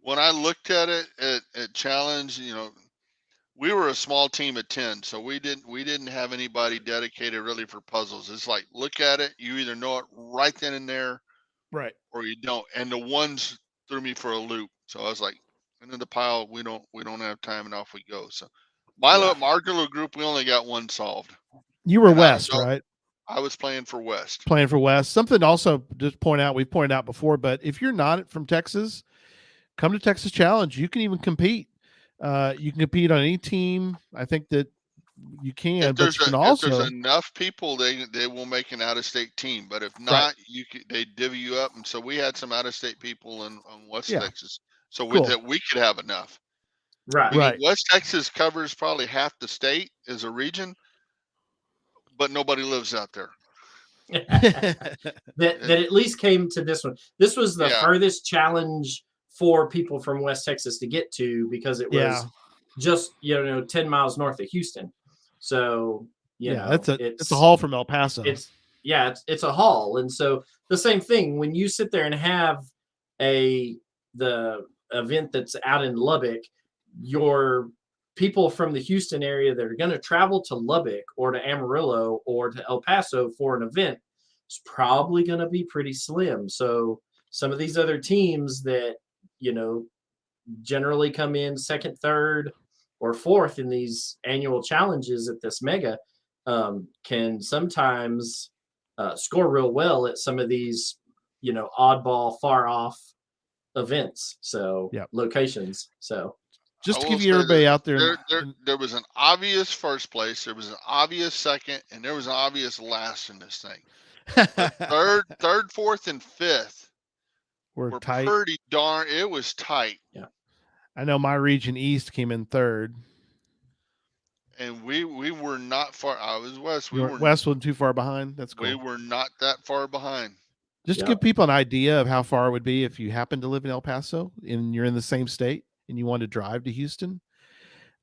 When I looked at it at Challenge, we were a small team of 10, so we didn't have anybody dedicated really for puzzles. It's like, look at it, you either know it right then and there, right, or you don't. And the ones threw me for a loop. So I was like, into the pile, we don't have time, and off we go. So our little group, we only got one solved. You were West, right? I was playing for West. Playing for West. Something also just point out, we've pointed out before, but if you're not from Texas, come to Texas Challenge. You can even compete. You can compete on any team. I think that you can, but you can also. If there's enough people, they will make an out-of-state team. But if not, they divvy you up. And so we had some out-of-state people in West Texas, so that we could have enough. Right. West Texas covers probably half the state as a region, but nobody lives out there. that at least came to this one. This was the furthest challenge for people from West Texas to get to, because it was just 10 miles north of Houston. So it's a haul from El Paso. It's a haul. And so the same thing when you sit there and have the event that's out in Lubbock, your people from the Houston area that are going to travel to Lubbock or to Amarillo or to El Paso for an event is probably going to be pretty slim. So some of these other teams that generally come in second, third, or fourth in these annual challenges at this mega can sometimes score real well at some of these oddball, far off events, locations. So just to give you everybody out there, there was an obvious first place, there was an obvious second, and there was an obvious last in this thing. third, fourth, and fifth were tight. Pretty darn. It was tight. Yeah, I know my region East came in third, and we were not far. I was West. West wasn't too far behind. That's cool. We were not that far behind. Just to give people an idea of how far it would be if you happen to live in El Paso and you're in the same state and you want to drive to Houston.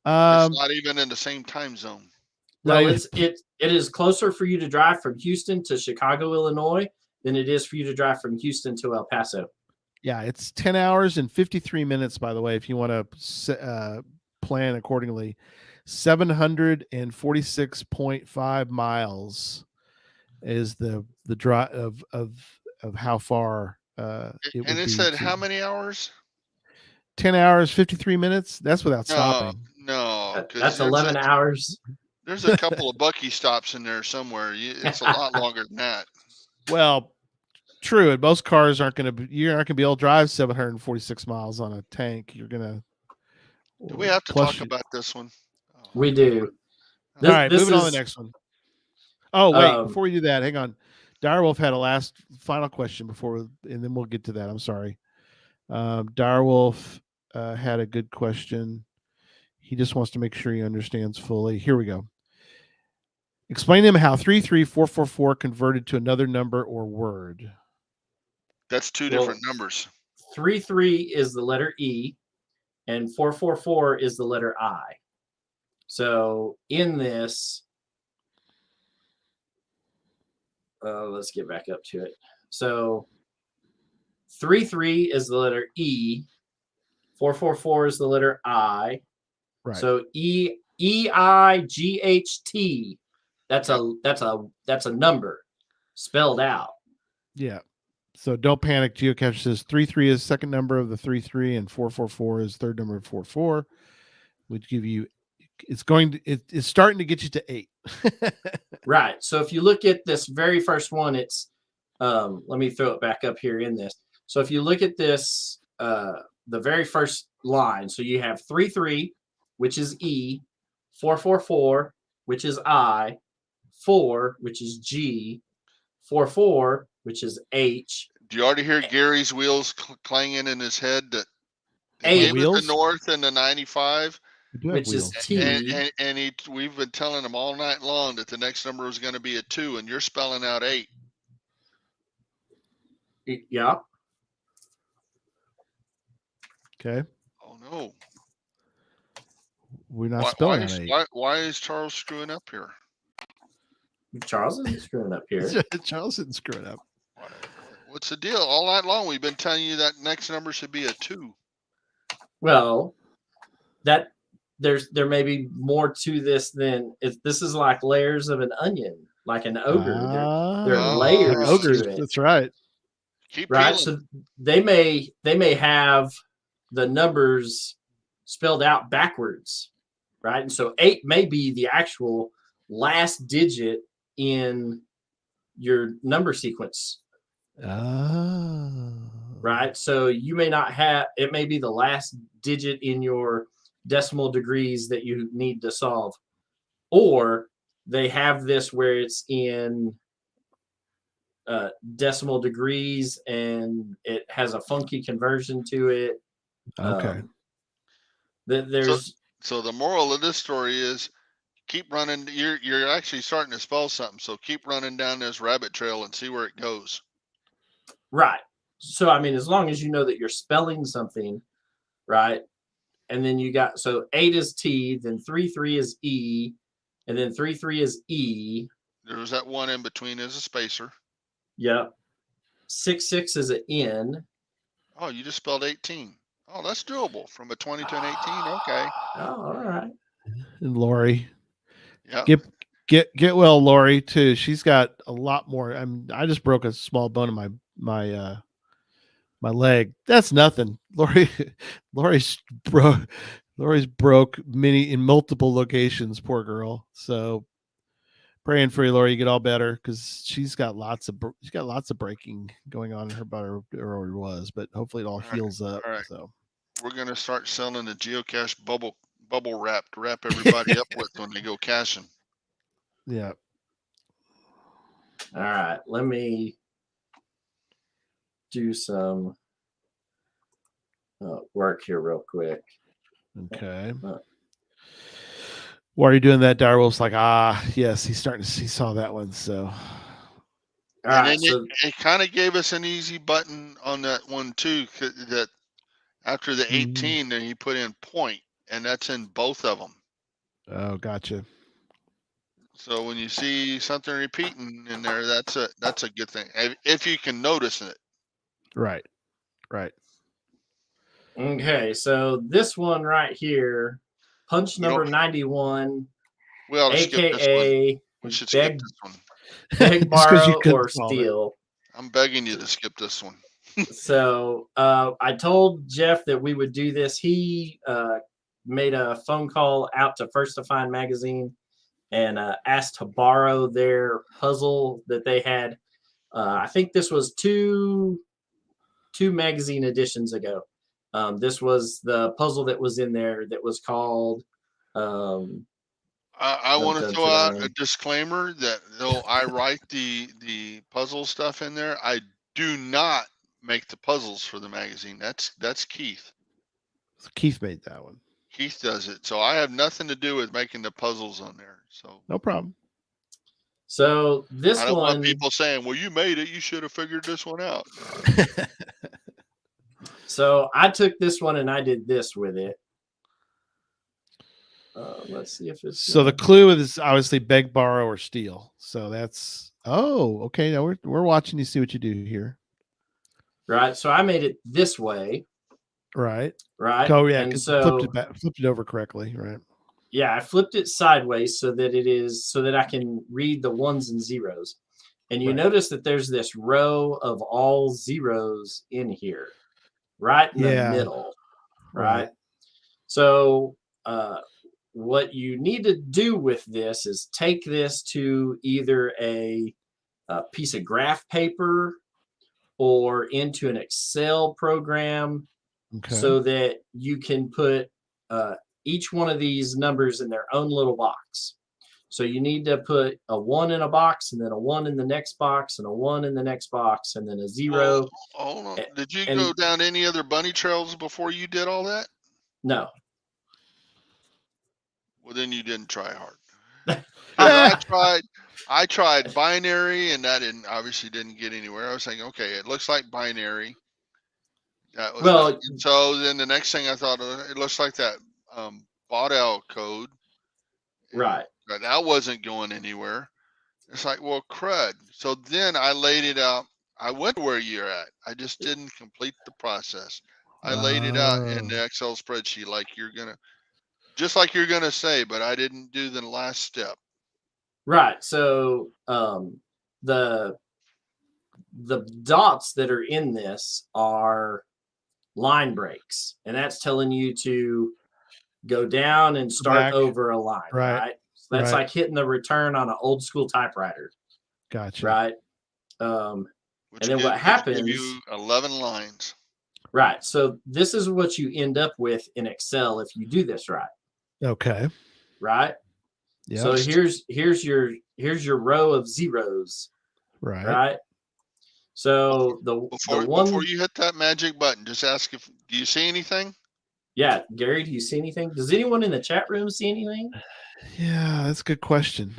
It's not even in the same time zone. No, it is closer for you to drive from Houston to Chicago, Illinois, than it is for you to drive from Houston to El Paso. Yeah, it's 10 hours and 53 minutes, by the way, if you want to plan accordingly. 746.5 miles is the drive of how far it would be. And it said how many hours? 10 hours, 53 minutes. That's without stopping. No, that's 11 hours. There's a couple of Bucky stops in there somewhere. It's a lot longer than that. Well, true. And most cars you're not going to be able to drive 746 miles on a tank. You're going to. Do we have to talk about this one? We do. All right, moving on to the next one. Oh, wait, before we do that, hang on. Direwolf had a final question and then we'll get to that. I'm sorry. Direwolf had a good question. He just wants to make sure he understands fully. Here we go. Explain to him how 33444 converted to another number or word. That's two different numbers. 33 is the letter E, and 444 is the letter I. So in this, let's get back up to it. So 33 is the letter E, 444 is the letter I. Right. So EIGHT. That's a number spelled out. Yeah. So don't panic. Geocache says 33 is second number of the 33 and 444 is third number of 44, which give you it's starting to get you to 8. Right. So if you look at this very first one, it's let me throw it back up here in this. So if you look at this, the very first line, so you have 33, which is E, 444, which is I, 4, which is G, 44, which is H. Do you already hear Gary's wheels clanging in his head that wheels? The north and the 95? Which is T. And we've been telling him all night long that the next number was going to be a 2, and you're spelling out 8. Yeah. Okay. Oh no. We're not spelling out 8. Why is Charles screwing up here? Charles isn't screwing up here. Charles didn't screw it up. What's the deal? All night long we've been telling you that next number should be a 2. Well, that there may be more to this than this is like layers of an onion, like an ogre. There are layers like ogres. to it. That's right. Keep Right. peeling. So they may have the numbers spelled out backwards, right? And so 8 may be the actual last digit in your number sequence. Right. So you may not have, it may be the last digit in your decimal degrees that you need to solve. Or they have this where it's in decimal degrees and it has a funky conversion to it. Okay. There's so the moral of this story is keep running. You're actually starting to spell something. So keep running down this rabbit trail and see where it goes. right. So I mean, as long as you know that you're spelling something, right? And then you got, so 8 is T, then 3 is E, and then 3 is E. There was that one in between as a spacer. Yep. 6 is an N. Oh, you just spelled 18. Oh, that's doable from a 20 to an 18. Okay. Oh, all right. And Lori. Yeah. Get well, Lori, too. She's got a lot more. I just broke a small bone in my leg. That's nothing. Lori's broke in multiple locations, poor girl. So praying for you, Lori, you get all better, because she's got lots of breaking going on in her butt, or was, but hopefully it all heals up. All right. So we're gonna start selling the geocache bubble wrap to wrap everybody up with when they go caching. Yeah. All right. Let me do some work here real quick. Okay. While you're doing that, Direwolf's like, yes, he saw that one. So, all right. So it kind of gave us an easy button on that one too. That after the 18, then he put in point, and that's in both of them. Oh, gotcha. So when you see something repeating in there, that's a good thing if you can notice it. Right. Okay, so this one right here, punch number 91, We ought to skip this one. We should skip this one. Beg, borrow, or steal. I'm begging you to skip this one. So I told Jeff that we would do this. He made a phone call out to First to Find magazine and asked to borrow their puzzle that they had. I think this was two magazine editions ago. This was the puzzle that was in there that was called. I want to throw out a disclaimer that though I write the puzzle stuff in there, I do not make the puzzles for the magazine. That's Keith. Keith made that one. Keith does it. So I have nothing to do with making the puzzles on there. So no problem. So this I don't want people saying, well, you made it, you should have figured this one out. So I took this one and I did this with it. Let's see if it's. So the clue is obviously beg, borrow, or steal. So that's okay. Now we're watching you see what you do here. Right. So I made it this way. Right. Oh yeah. And so flipped it over correctly. Right. Yeah, I flipped it sideways so that I can read the ones and zeros. And you notice that there's this row of all zeros in here. Right in the middle, right? So what you need to do with this is take this to either a piece of graph paper or into an Excel program so that you can put each one of these numbers in their own little box. So you need to put a 1 in a box, and then a 1 in the next box, and a 1 in the next box, and then a 0. Hold on. Did you go down any other bunny trails before you did all that? No. Well, then you didn't try hard. I tried binary, and that obviously didn't get anywhere. I was thinking, okay, it looks like binary. That was so then the next thing I thought, it looks like that Baudel code. Right. That wasn't going anywhere. It's like, well, crud. So then I laid it out. I went where you're at. I just didn't complete the process. I laid it out in the Excel spreadsheet just like you're gonna say, but I didn't do the last step. Right. So the dots that are in this are line breaks, and that's telling you to go down and start Back. over a line. Right. Right. So that's like hitting the return on an old school typewriter. Gotcha. Right. Which and then what happens? Give you 11 lines. Right. So this is what you end up with in Excel if you do this right. Okay. Right. Yeah. So here's your row of zeros. Right. Right. So before you hit that magic button, just ask do you see anything? Yeah, Gary, do you see anything? Does anyone in the chat room see anything? Yeah, that's a good question.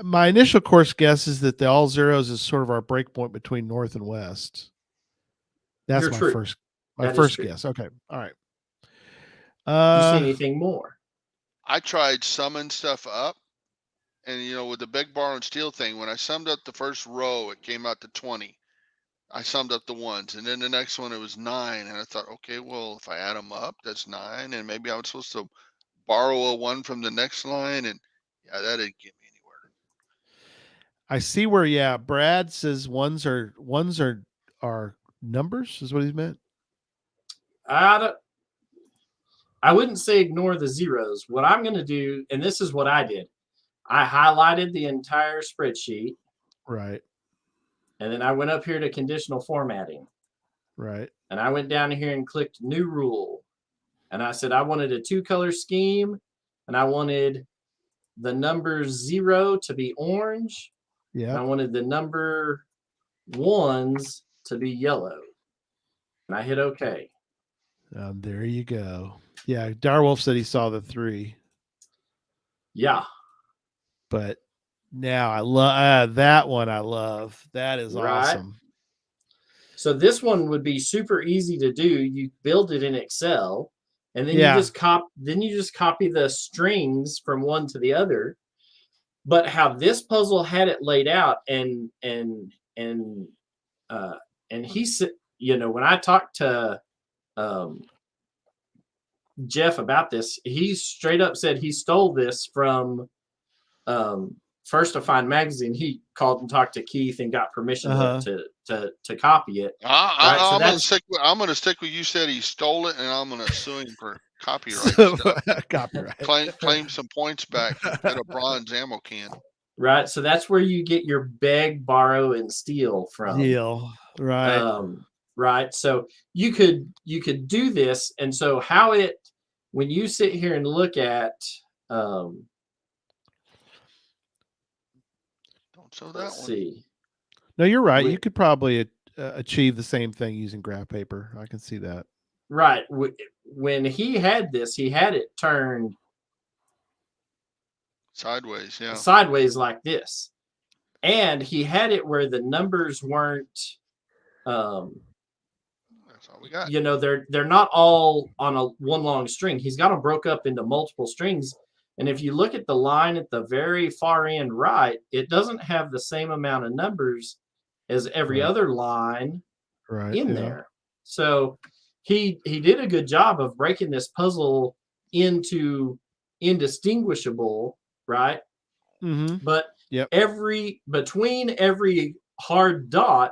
My initial course guess is that the all zeros is sort of our break point between north and west. That's my first guess. Okay. All right. Do you see anything more? I tried summing stuff up, and with the big bar and steel thing, when I summed up the first row, it came out to 20. I summed up the ones, and then the next one it was 9, and I thought, okay, well, if I add them up, that's 9, and maybe I was supposed to borrow a 1 from the next line, and yeah, that didn't get me anywhere. I see where Brad says ones are numbers is what he's meant. I wouldn't say ignore the zeros. What I'm going to do, and this is what I did, I highlighted the entire spreadsheet. Right. And then I went up here to conditional formatting. Right. And I went down here and clicked new rule. And I said I wanted a 2-color scheme, and I wanted the number 0 to be orange. Yeah. And I wanted the number 1s to be yellow. And I hit OK. There you go. Yeah, Darwolf said he saw the 3. Yeah. But now I love that one. I love that is awesome. So this one would be super easy to do. You build it in Excel, and then you just copy the strings from one to the other. But how this puzzle had it laid out, and he said, when I talked to Jeff about this, he straight up said he stole this from First to Find magazine. He called and talked to Keith and got permission to copy it. I'm going to stick with you said he stole it, and I'm going to sue him for copyright. Copyright. Claim some points back and get a bronze ammo can. Right. So that's where you get your beg, borrow, and steal from. Right. Right. So you could do this. And so when you sit here and look at don't show that let's one. See. No, you're right. You could probably achieve the same thing using graph paper. I can see that. Right. When he had this, he had it turned sideways, yeah. Sideways like this. And he had it where the numbers weren't that's all we got. They're not all on one long string. He's got them broke up into multiple strings. And if you look at the line at the very far end right, it doesn't have the same amount of numbers as every other line in there. So he did a good job of breaking this puzzle into indistinguishable, right? Mm-hmm. But between every hard dot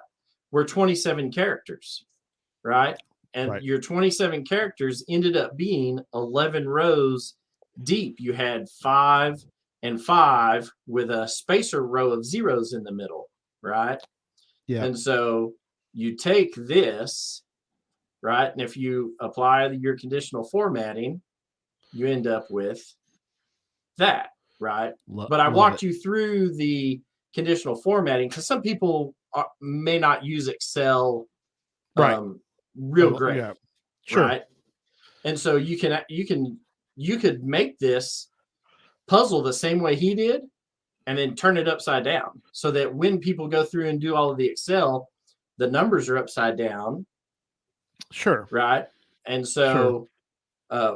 were 27 characters, right? And your 27 characters ended up being 11 rows deep. You had 5 and 5 with a spacer row of zeros in the middle, right? Yeah. And so you take this, right? And if you apply your conditional formatting, you end up with that, right? But I walked you through the conditional formatting because some people may not use Excel real great. Yeah. Sure. Right? And so you could make this puzzle the same way he did and then turn it upside down so that when people go through and do all of the Excel, the numbers are upside down. Sure. Right? And so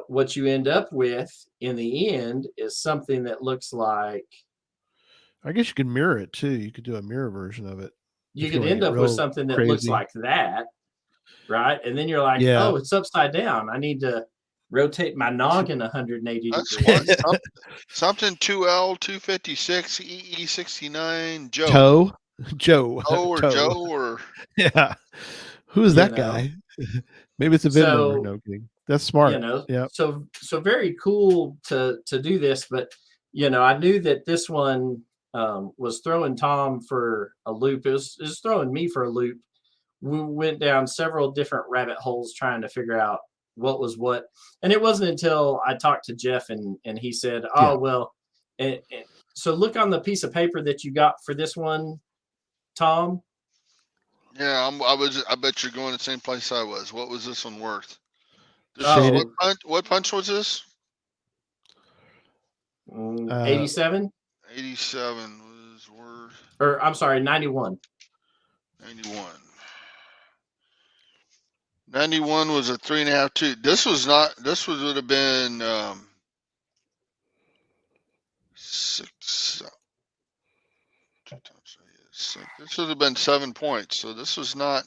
what you end up with in the end is something that looks like I guess you could mirror it too. You could do a mirror version of it. You could end up with something that looks like that, right? And then you're like, oh, it's upside down. I need to rotate my noggin 180 degrees. Something 2L 256 EE69 Joe. Yeah. Who is that guy? Maybe it's a VIN number. No kidding. That's smart. Yeah. So very cool to do this, but I knew that this one was throwing Tom for a loop. It was throwing me for a loop. We went down several different rabbit holes trying to figure out what was what. And it wasn't until I talked to Jeff and he said, well, so look on the piece of paper that you got for this one, Tom. Yeah, I bet you're going the same place I was. What was this one worth? What punch was this? 87. 87 was worth. Or I'm sorry, 91. 91 was a 3.5 2. This would have been 6. This would have been 7 points. So this was not.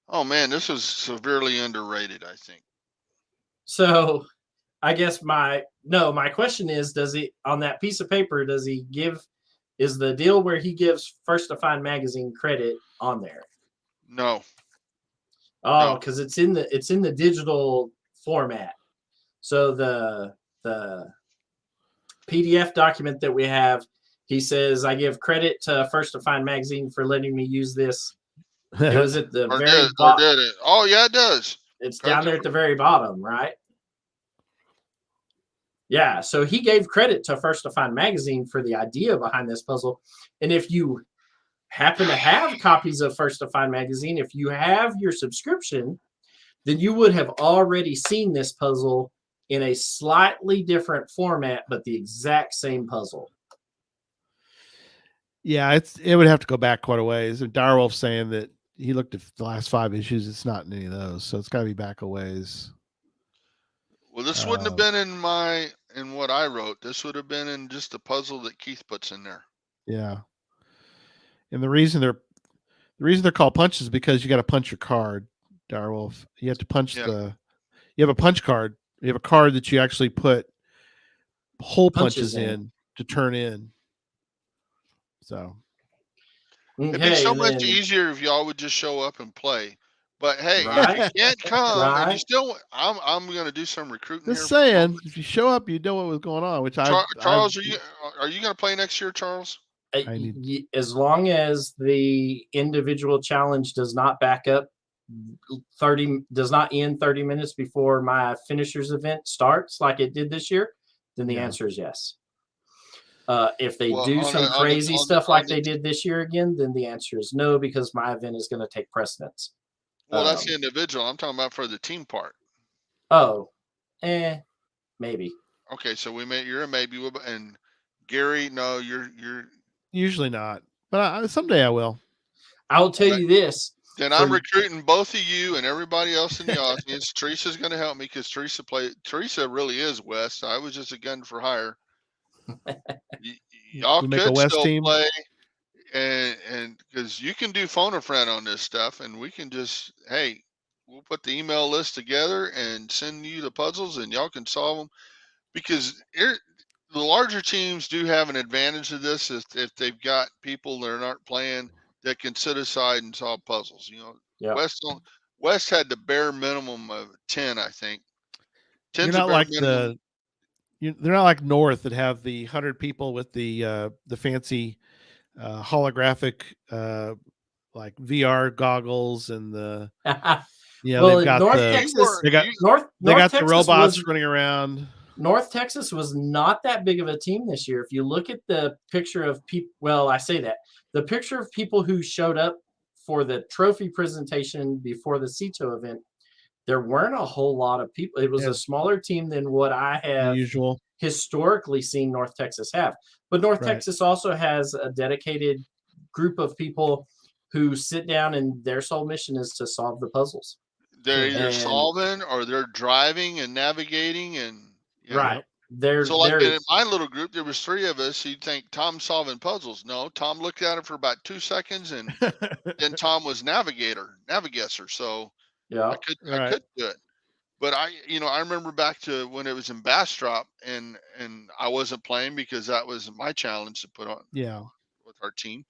Oh man, this was severely underrated, I think. So, I guess my question is, does he on that piece of paper? Is the deal where he gives First to Find magazine credit on there? No. Oh, because it's in the digital format. So the PDF document that we have, he says, I give credit to First to Find magazine for letting me use this. It was at the very bottom. Did it? Oh yeah, it does. It's down there at the very bottom, right? Yeah. So he gave credit to First to Find magazine for the idea behind this puzzle. And if you happen to have copies of First to Find magazine, if you have your subscription, then you would have already seen this puzzle in a slightly different format, but the exact same puzzle. Yeah, it would have to go back quite a ways. And Direwolf's saying that he looked at the last 5 issues. It's not in any of those, so it's got to be back a ways. Well, this wouldn't have been in what I wrote. This would have been in just the puzzle that Keith puts in there. Yeah. And the reason they're called punches is because you got to punch your card, Direwolf. You have to punch you have a punch card. You have a card that you actually put hole punches in to turn in. So it'd be so much easier if y'all would just show up and play. But hey, if you can't come, and you still, I'm going to do some recruiting. Just saying, if you show up, you know what was going on. Which Charles, are you going to play next year, Charles? As long as the individual challenge does not back up does not end 30 minutes before my finishers event starts, like it did this year, then the answer is yes. If they do some crazy stuff like they did this year again, then the answer is no, because my event is going to take precedence. Well, that's the individual. I'm talking about for the team part. Oh, maybe. Okay, so you're a maybe, and Gary, no, you're usually not, but someday I will. I'll tell you this. Then I'm recruiting both of you and everybody else in the audience. Teresa's going to help me because Teresa really is West. I was just a gun for hire. Y'all could make a West still team. Play, and because you can do phone a friend on this stuff, and we can just we'll put the email list together and send you the puzzles, and y'all can solve them. Because the larger teams do have an advantage of this if they've got people that aren't playing that can sit aside and solve puzzles. West had the bare minimum of 10, I think. You're not like they're not like North that have the 100 people with the fancy holographic like VR goggles and the they've got the robots running around. North Texas was not that big of a team this year. If you look at the picture of people, the picture of people who showed up for the trophy presentation before the CETO event, there weren't a whole lot of people. It was a smaller team than what I have historically seen North Texas have. But North Texas also has a dedicated group of people who sit down and their sole mission is to solve the puzzles. They're either solving or they're driving and navigating and right. So like in my little group, there was 3 of us. You'd think Tom's solving puzzles. No, Tom looked at it for about 2 seconds, and then Tom was navigator. So yeah, I could do it. But I remember back to when it was in Bastrop, and I wasn't playing because that was my challenge to put on with our team.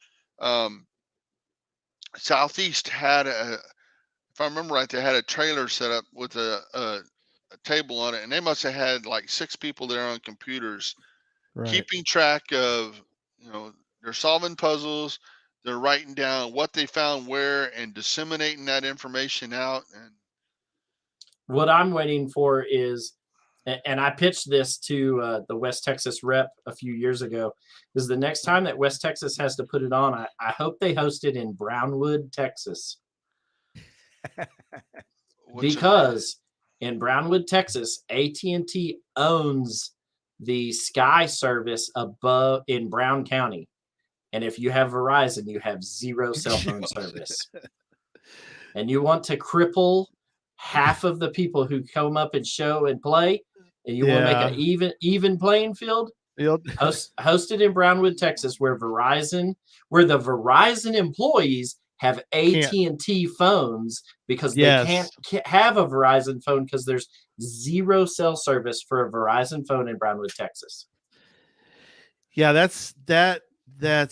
Southeast had if I remember right, they had a trailer set up with a table on it, and they must have had like 6 people there on computers, keeping track of, they're solving puzzles, they're writing down what they found where, and disseminating that information out. And what I'm waiting for is, and I pitched this to the West Texas rep a few years ago, is the next time that West Texas has to put it on, I hope they host it in Brownwood, Texas. Because in Brownwood, Texas, AT&T owns the Sky service above in Brown County. And if you have Verizon, you have 0 cell phone service. And you want to cripple half of the people who come up and show and play, and you want to make an even playing field, hosted in Brownwood, Texas, where the Verizon employees have AT&T phones because they can't have a Verizon phone because there's 0 cell service for a Verizon phone in Brownwood, Texas. Yeah, that's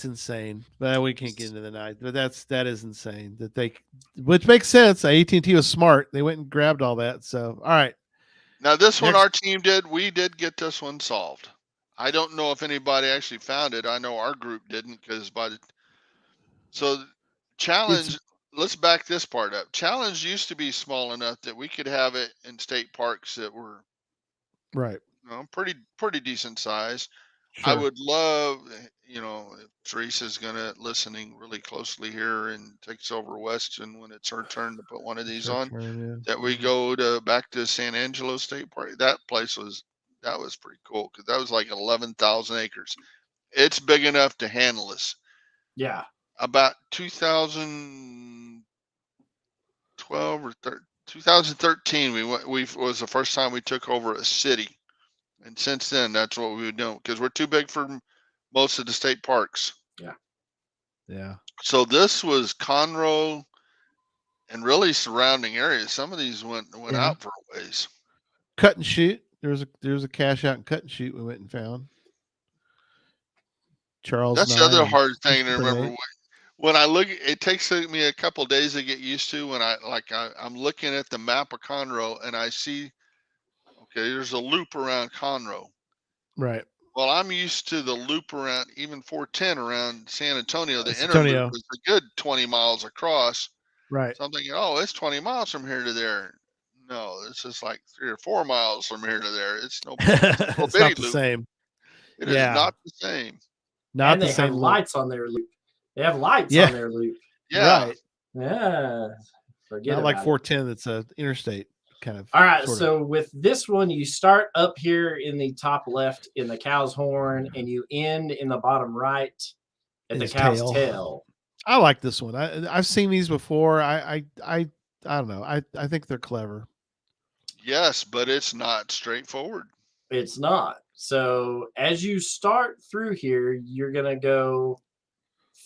insane. But we can't get into the night. But that is insane which makes sense. AT&T was smart. They went and grabbed all that. So all right. Now this one our team did. We did get this one solved. I don't know if anybody actually found it. I know our group didn't because challenge. Let's back this part up. Challenge used to be small enough that we could have it in state parks that were pretty decent size. Sure. I would love, if Teresa's listening really closely here and takes over Weston when it's her turn to put one of these on, that we go back to San Angelo State Park. That place was pretty cool because that was like 11,000 acres. It's big enough to handle us. Yeah. About 2012 or 2013, we was the first time we took over a city. And since then, that's what we would do because we're too big for most of the state parks. Yeah. Yeah. So this was Conroe and really surrounding areas. Some of these went out for a ways. Cut and Shoot. There's a cache out in Cut and Shoot we went and found. Charles. That's the other hard thing to remember. When I look, it takes me a couple of days to get used to. When I'm looking at the map of Conroe and I see, okay, there's a loop around Conroe. Right. Well, I'm used to the loop around even 410 around San Antonio. The inner loop was a good 20 miles across. Right. So I'm thinking, it's 20 miles from here to there. No, it's just like 3 or 4 miles from here to there. It's no it's not the loop. same. It is not the same. Not the same. Have lights on their loop. They have lights on their loop. Yeah. Right. Yeah. Forget not like 410 that's a interstate kind of. All right. So with this one, you start up here in the top left in the cow's horn and you end in the bottom right at the cow's tail. I like this one. I've seen these before. I don't know. I think they're clever. Yes, but it's not straightforward. It's not. So as you start through here, you're going to go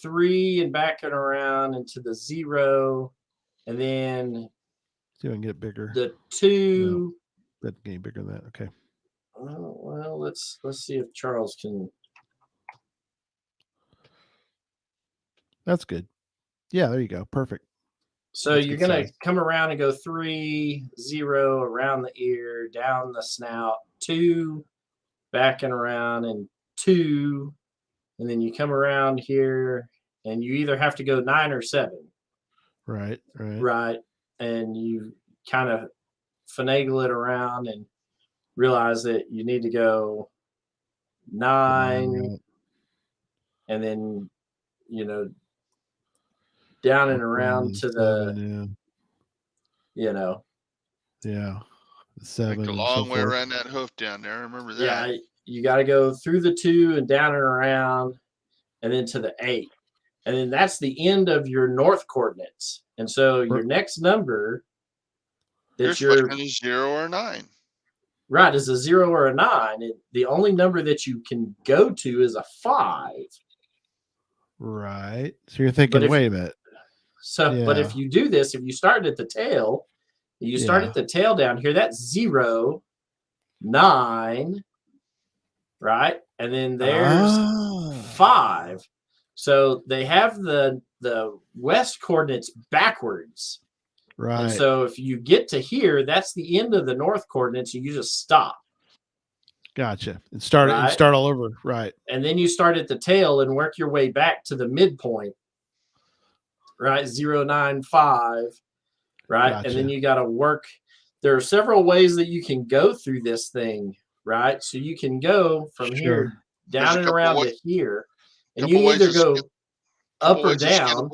3 and back and around into the 0. And then see if I can get bigger. The 2. No, that's getting bigger than that. Okay. Well, let's see if Charles can. That's good. Yeah, there you go. Perfect. So that's you're going to come around and go 3, 0, around the ear, down the snout, 2, back and around, and 2. And then you come around here and you either have to go 9 or 7. Right. And you kind of finagle it around and realize that you need to go 9 and then, down and around to the, 7. Like a long way around that hoof down there. I remember that. Yeah, you got to go through the 2 and down and around and then to the 8. And then that's the end of your north coordinates. And so your next number that's your 0 or 9. right, is a 0 or a 9. The only number that you can go to is a 5. Right. So you're thinking, wait a minute. So, but if you do this, if you start at the tail, down here, that's 0, 9, right? And then there's 5. So they have the west coordinates backwards. Right. And so if you get to here, that's the end of the north coordinates, and you just stop. Gotcha. And start all over. Right. And then you start at the tail and work your way back to the midpoint. Right? 0, 9, 5. Right. Gotcha. And then you got to work. There are several ways that you can go through this thing. Right. So you can go from here down and around to here. And you either go up or down.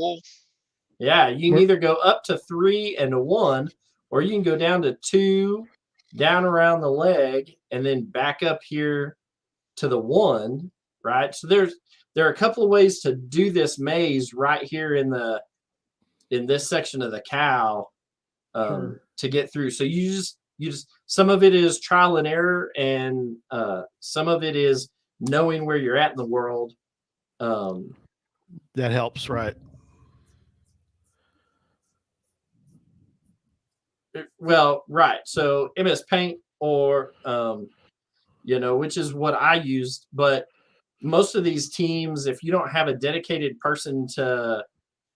Yeah, you can either go up to 3 and a 1, or you can go down to 2, down around the leg, and then back up here to the 1, right? So there are a couple of ways to do this maze right here in this section of the cow to get through. So you just some of it is trial and error, and some of it is knowing where you're at in the world. That helps, right? Well, right. So MS Paint or, which is what I used. But most of these teams, if you don't have a dedicated person to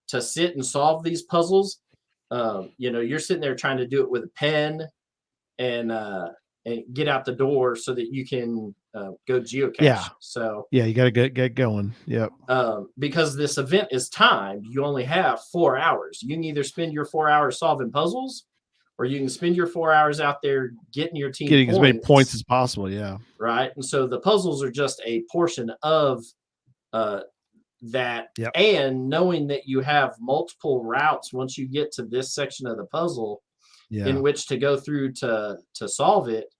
sit and solve these puzzles, you're sitting there trying to do it with a pen and get out the door so that you can go geocache. Yeah. So you got to get going. Yep. Because this event is timed, you only have 4 hours. You can either spend your 4 hours solving puzzles, or you can spend your 4 hours out there getting your team as many points as possible. Yeah. Right. And so the puzzles are just a portion of that. Yep. And knowing that you have multiple routes once you get to this section of the puzzle in which to go through to solve it,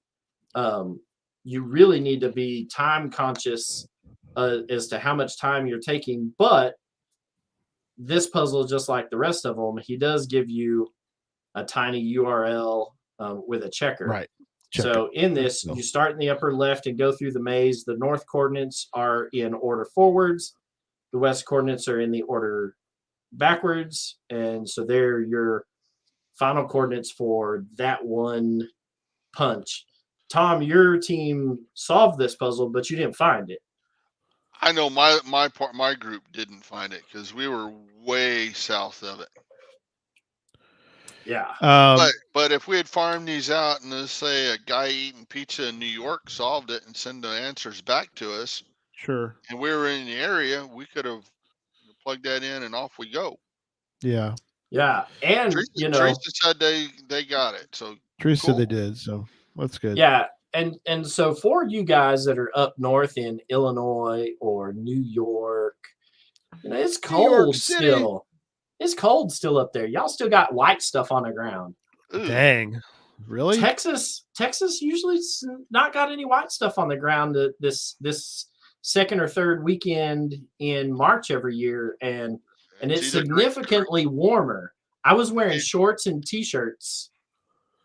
you really need to be time conscious as to how much time you're taking. But this puzzle, just like the rest of them, he does give you a tiny URL with a checker. Right. So in this, you start in the upper left and go through the maze. The north coordinates are in order forwards. The west coordinates are in the order backwards. And so they're your final coordinates for that one punch. Tom, your team solved this puzzle, but you didn't find it. I know my group didn't find it because we were way south of it. Yeah. But if we had farmed these out and let's say a guy eating pizza in New York solved it and sent the answers back to us, sure, and we were in the area, we could have plugged that in and off we go. Yeah. Yeah. And Teresa said they got it. So Teresa said they did. So that's good. Yeah. And so for you guys that are up north in Illinois or New York, it's cold still. It's cold still up there. Y'all still got white stuff on the ground. Ooh. Dang. Really? Texas usually not got any white stuff on the ground this second or third weekend in March every year. And it's significantly warmer. I was wearing shorts and t-shirts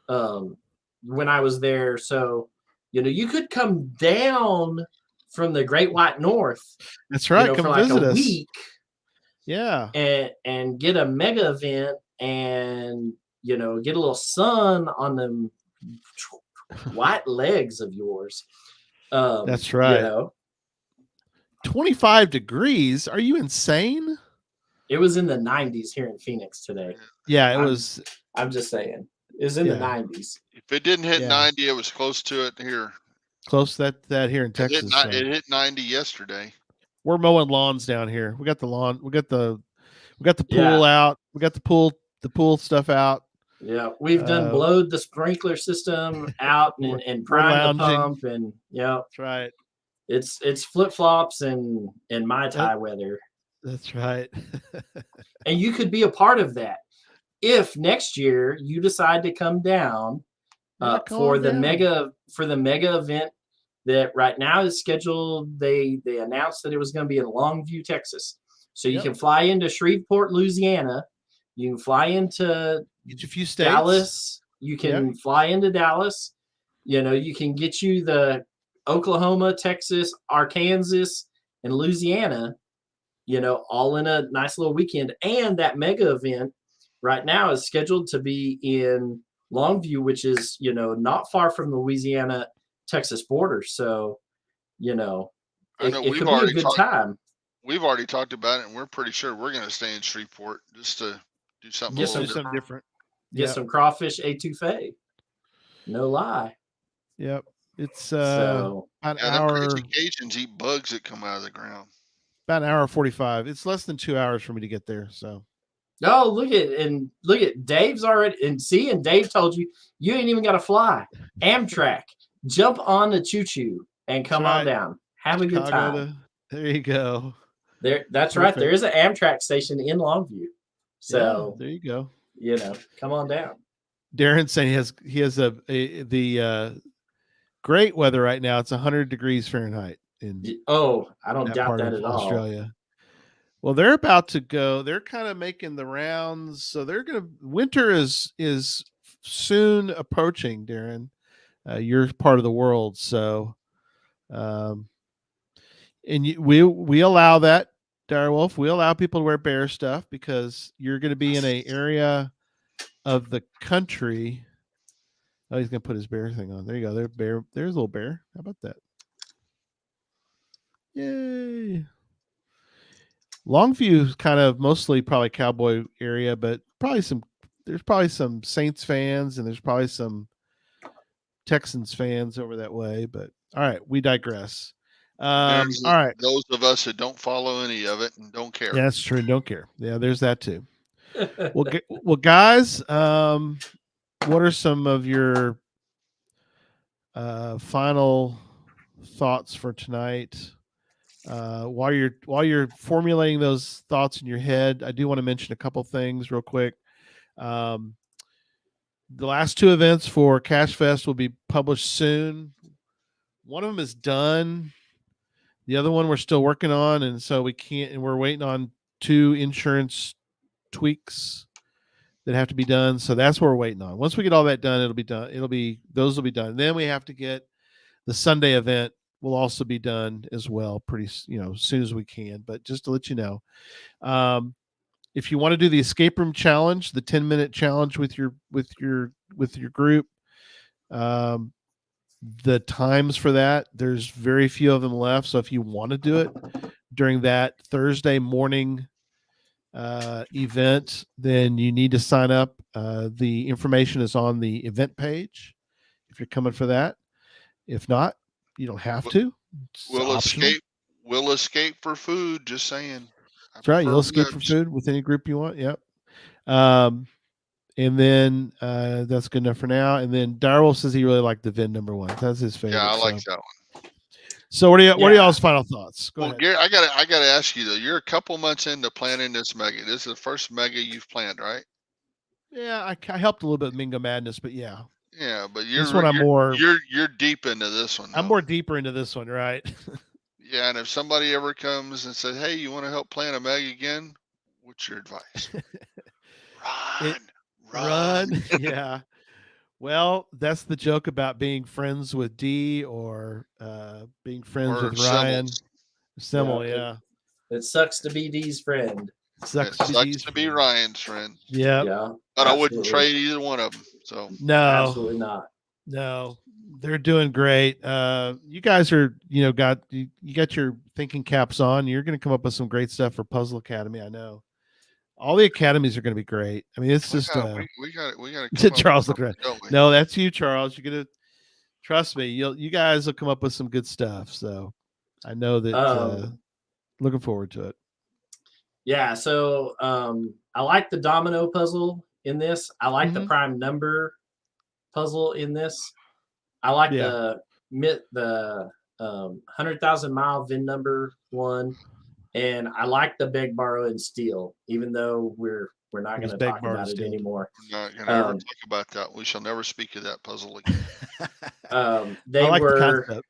when I was there. So, you could come down from the Great White North. That's right. Come for like visit a us. week. Yeah. And get a mega event and, get a little sun on them white legs of yours. That's right. 25 degrees. Are you insane? It was in the 90s here in Phoenix today. Yeah, it was. I'm just saying. It was in the 90s. If it didn't hit 90, it was close to it here. Close that here in Texas. It hit 90 yesterday. We're mowing lawns down here. We got the lawn. We got the pool out. We got the pool stuff out. Yeah, we've done blowed the sprinkler system out and primed the pump, and that's right. It's flip flops and Mai Tai weather. That's right. And you could be a part of that if next year you decide to come down for the mega event that right now is scheduled. They announced that it was going to be in Longview, Texas. So you can fly into Shreveport, Louisiana. You can fly into get a few states. Dallas. You can fly into Dallas. You can get you the Oklahoma, Texas, Arkansas, and Louisiana, all in a nice little weekend. And that mega event right now is scheduled to be in Longview, which is, not far from the Louisiana, Texas border. So, I know it could be a good time. We've already talked about it, and we're pretty sure we're going to stay in Shreveport just to do something a little different. Get some crawfish etouffee. No lie. Yep. It's an hour. Crazy Cajuns eat bugs that come out of the ground. About an hour 45. It's less than 2 hours for me to get there. So. Oh, look at Dave's already. And Dave told you ain't even got to fly. Amtrak. Jump on the choo-choo and come on down. Have a good time. There you go. That's right. There is an Amtrak station in Longview. So there you go. Come on down. Darren's saying he has the great weather right now. It's 100 degrees Fahrenheit. I don't doubt that at all. Australia. Well, they're about to go. They're kind of making the rounds. So winter is soon approaching, Darren. You're part of the world. So, we allow that, Direwolf. We allow people to wear bear stuff because you're going to be in an area of the country. Oh, he's going to put his bear thing on. There you go. There's a little bear. How about that? Yay. Longview is kind of mostly probably cowboy area, but there's probably some Saints fans and there's probably some Texans fans over that way. But all right, we digress. All right. Those of us that don't follow any of it and don't care. Yeah, that's true. Don't care. Yeah, there's that too. Well, guys, what are some of your final thoughts for tonight? While you're formulating those thoughts in your head, I do want to mention a couple things real quick. The last two events for Cache Fest will be published soon. One of them is done. The other one we're still working on, and so we're waiting on 2 insurance tweaks that have to be done. So that's what we're waiting on. Once we get all that done, it'll be done. Those will be done. Then we have to get the Sunday event will also be done as well pretty, as soon as we can. But just to let you know, if you want to do the escape room challenge, the 10-minute challenge with your group, the times for that, there's very few of them left. So if you want to do it during that Thursday morning event, then you need to sign up. The information is on the event page if you're coming for that. If not, you don't have to. We'll escape for food. Just saying. That's right. You'll escape for food with any group you want. Yep. And then that's good enough for now. And then Darwell says he really liked the VIN number 1. That's his favorite. Yeah, I like that one. So what are y'all's final thoughts? Go ahead. Gary, I gotta ask you though. You're a couple months into planning this mega. This is the first mega you've planned, right? Yeah, I helped a little bit with Mingo Madness, but yeah. Yeah, but you're deep into this one. I'm more deeper into this one, right? Yeah, and if somebody ever comes and says, "Hey, you want to help plan a mega again?" What's your advice? Run. Yeah. Well, that's the joke about being friends with D or being friends with Ryan. Simmel, yeah. It sucks to be D's friend. It sucks to be Ryan's friend. Yeah. But absolutely. I wouldn't trade either one of them. So no, absolutely not. No, they're doing great. You guys are, you got your thinking caps on. You're going to come up with some great stuff for Puzzle Academy. I know. All the academies are going to be great. I mean, it's we got Charles look right. No, that's you, Charles. You're going to trust me. You guys will come up with some good stuff. So I know that. Looking forward to it. Yeah. So I like the domino puzzle in this. I like the prime number puzzle in this. I like the 100,000 mile VIN number one. And I like the beg, borrow, and steal, even though we're not going to talk about it anymore. We're not going to ever talk about that. We shall never speak of that puzzle again. They were, the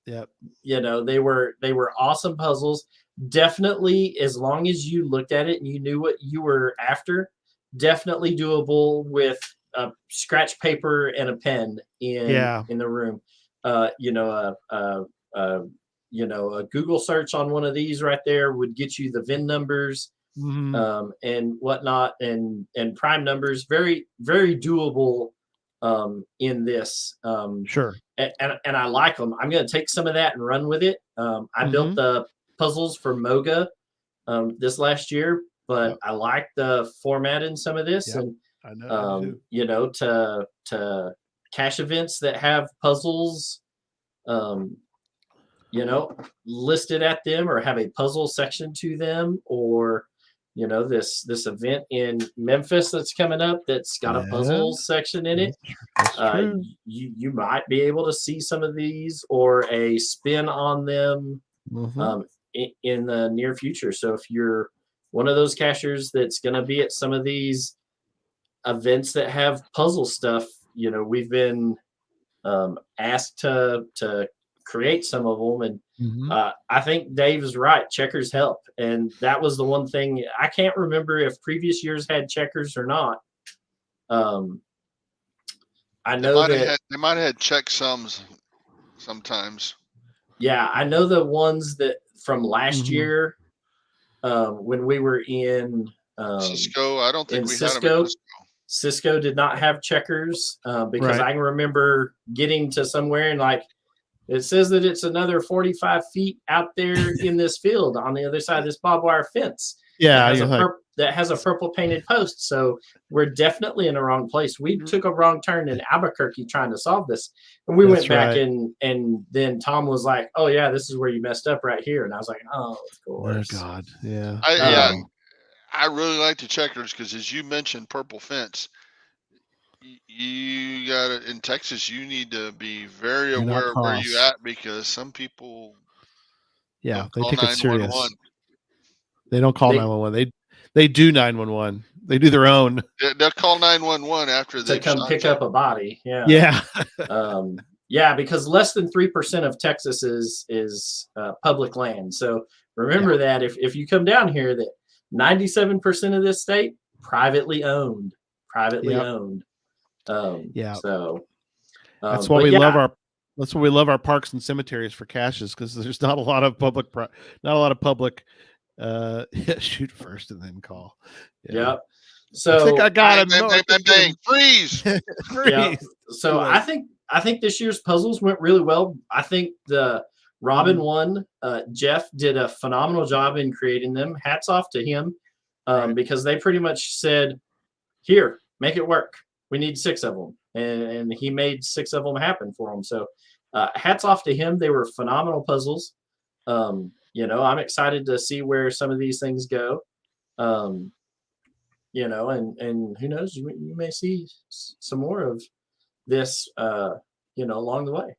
yep. They were awesome puzzles. Definitely, as long as you looked at it and you knew what you were after, definitely doable with a scratch paper and a pen in the room. A Google search on one of these right there would get you the VIN numbers and whatnot, and prime numbers. Very, very doable in this. Sure. And I like them. I'm going to take some of that and run with it. I built the puzzles for Moga this last year, but I like the format in some of this, and I know, to cache events that have puzzles, listed at them, or have a puzzle section to them, or this event in Memphis that's coming up that's got a puzzle section in it. That's true. You might be able to see some of these or a spin on them in the near future. So if you're one of those cachers that's going to be at some of these events that have puzzle stuff, we've been asked to create some of them, and I think Dave's right. Checkers help, and that was the one thing. I can't remember if previous years had checkers or not. I know they might have had checksums sometimes. Yeah, I know the ones that from last year when we were in Cisco. I don't think we Cisco. had them in Cisco. Cisco did not have checkers because I can remember getting to somewhere and like, it says that it's another 45 feet out there in this field on the other side of this barbed wire fence. Yeah, that has a purple painted post. So we're definitely in the wrong place. We took a wrong turn in Albuquerque trying to solve this. And we went back and then Tom was like, oh yeah, this is where you messed up right here. And I was like, oh, of course. Oh God. Yeah. I really like the checkers because, as you mentioned, purple fence. You got it in Texas. You need to be very aware of where you at, because some people, they take it serious. They don't call 911. They do 911. They do their own. They'll call 911 after they come pick up a body. Yeah. Because less than 3% of Texas is public land. So remember that if you come down here, that 97% of this state privately owned. So that's why we love our parks and cemeteries for caches, because there's not a lot of public shoot first and then call. So I think I got it. Bang, freeze. So I think this year's puzzles went really well. I think the Robin one, Jeff did a phenomenal job in creating them. Hats off to him, because they pretty much said, here, make it work. We need 6 of them. And he made 6 of them happen for them. So hats off to him. They were phenomenal puzzles. I'm excited to see where some of these things go. And who knows, you may see some more of this, along the way.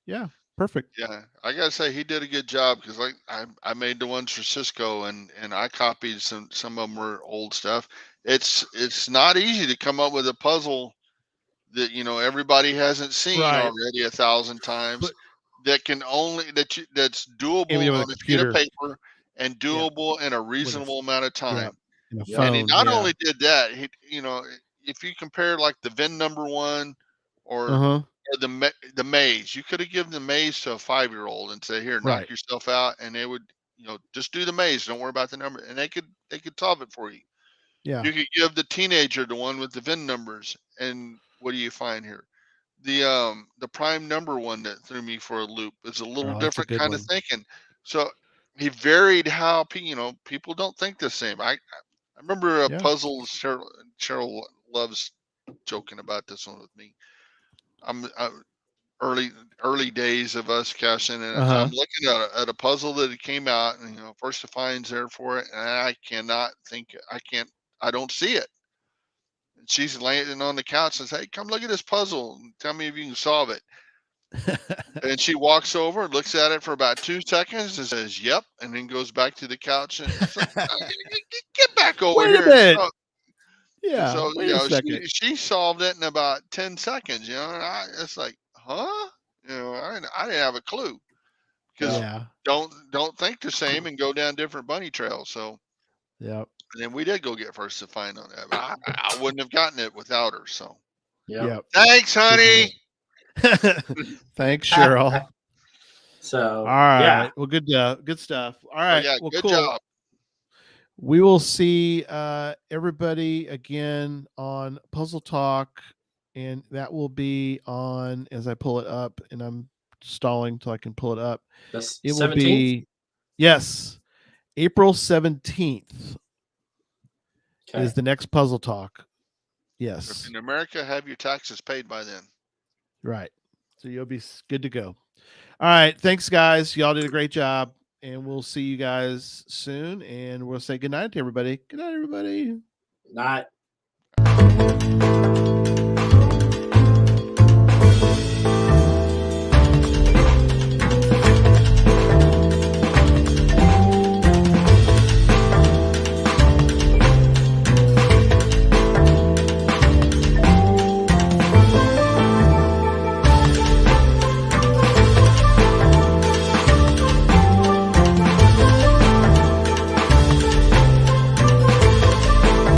Yeah. Perfect. Yeah, I gotta say he did a good job, because like I made the ones for Cisco, and I copied some of them were old stuff. It's not easy to come up with a puzzle that everybody hasn't seen already 1,000 times, that's doable on a sheet of paper and doable in a reasonable amount of time. And he not only did that, if you compare like the VIN number one or the maze, you could have given the maze to a 5-year-old and say, here, knock yourself out, and they would just do the maze, don't worry about the number, and they could solve it for you. You could give the teenager the one with the VIN numbers, and what do you find here? The prime number one that threw me for a loop is a little different kind of thinking. So he varied how people don't think the same. I remember a puzzle. Cheryl loves joking about this one with me. I'm early days of us caching, and I'm looking at a puzzle that came out, and first to find's there for it, and I don't see it. And she's laying on the couch and says, hey, come look at this puzzle and tell me if you can solve it. And she walks over, looks at it for about 2 seconds and says, yep, and then goes back to the couch and like, get back over here. She solved it in about 10 seconds, and it's like, huh? I didn't have a clue, because don't think the same and go down different bunny trails. So And then we did go get First to Find on that. But I wouldn't have gotten it without her. So Yep. thanks, honey. Thanks, Cheryl. So all right. yeah. Well, good stuff. All right. Yeah, well, good cool. job. We will see everybody again on Puzzle Talk, and that will be on, as I pull it up, and I'm stalling till I can pull it up. That's It 17th? will be, yes, April 17th is the next Puzzle Talk. Yes. If in America, have your taxes paid by then. Right. So you'll be good to go. All right. Thanks, guys. Y'all did a great job. And we'll see you guys soon. And we'll say good night to everybody. Good night, everybody. Night.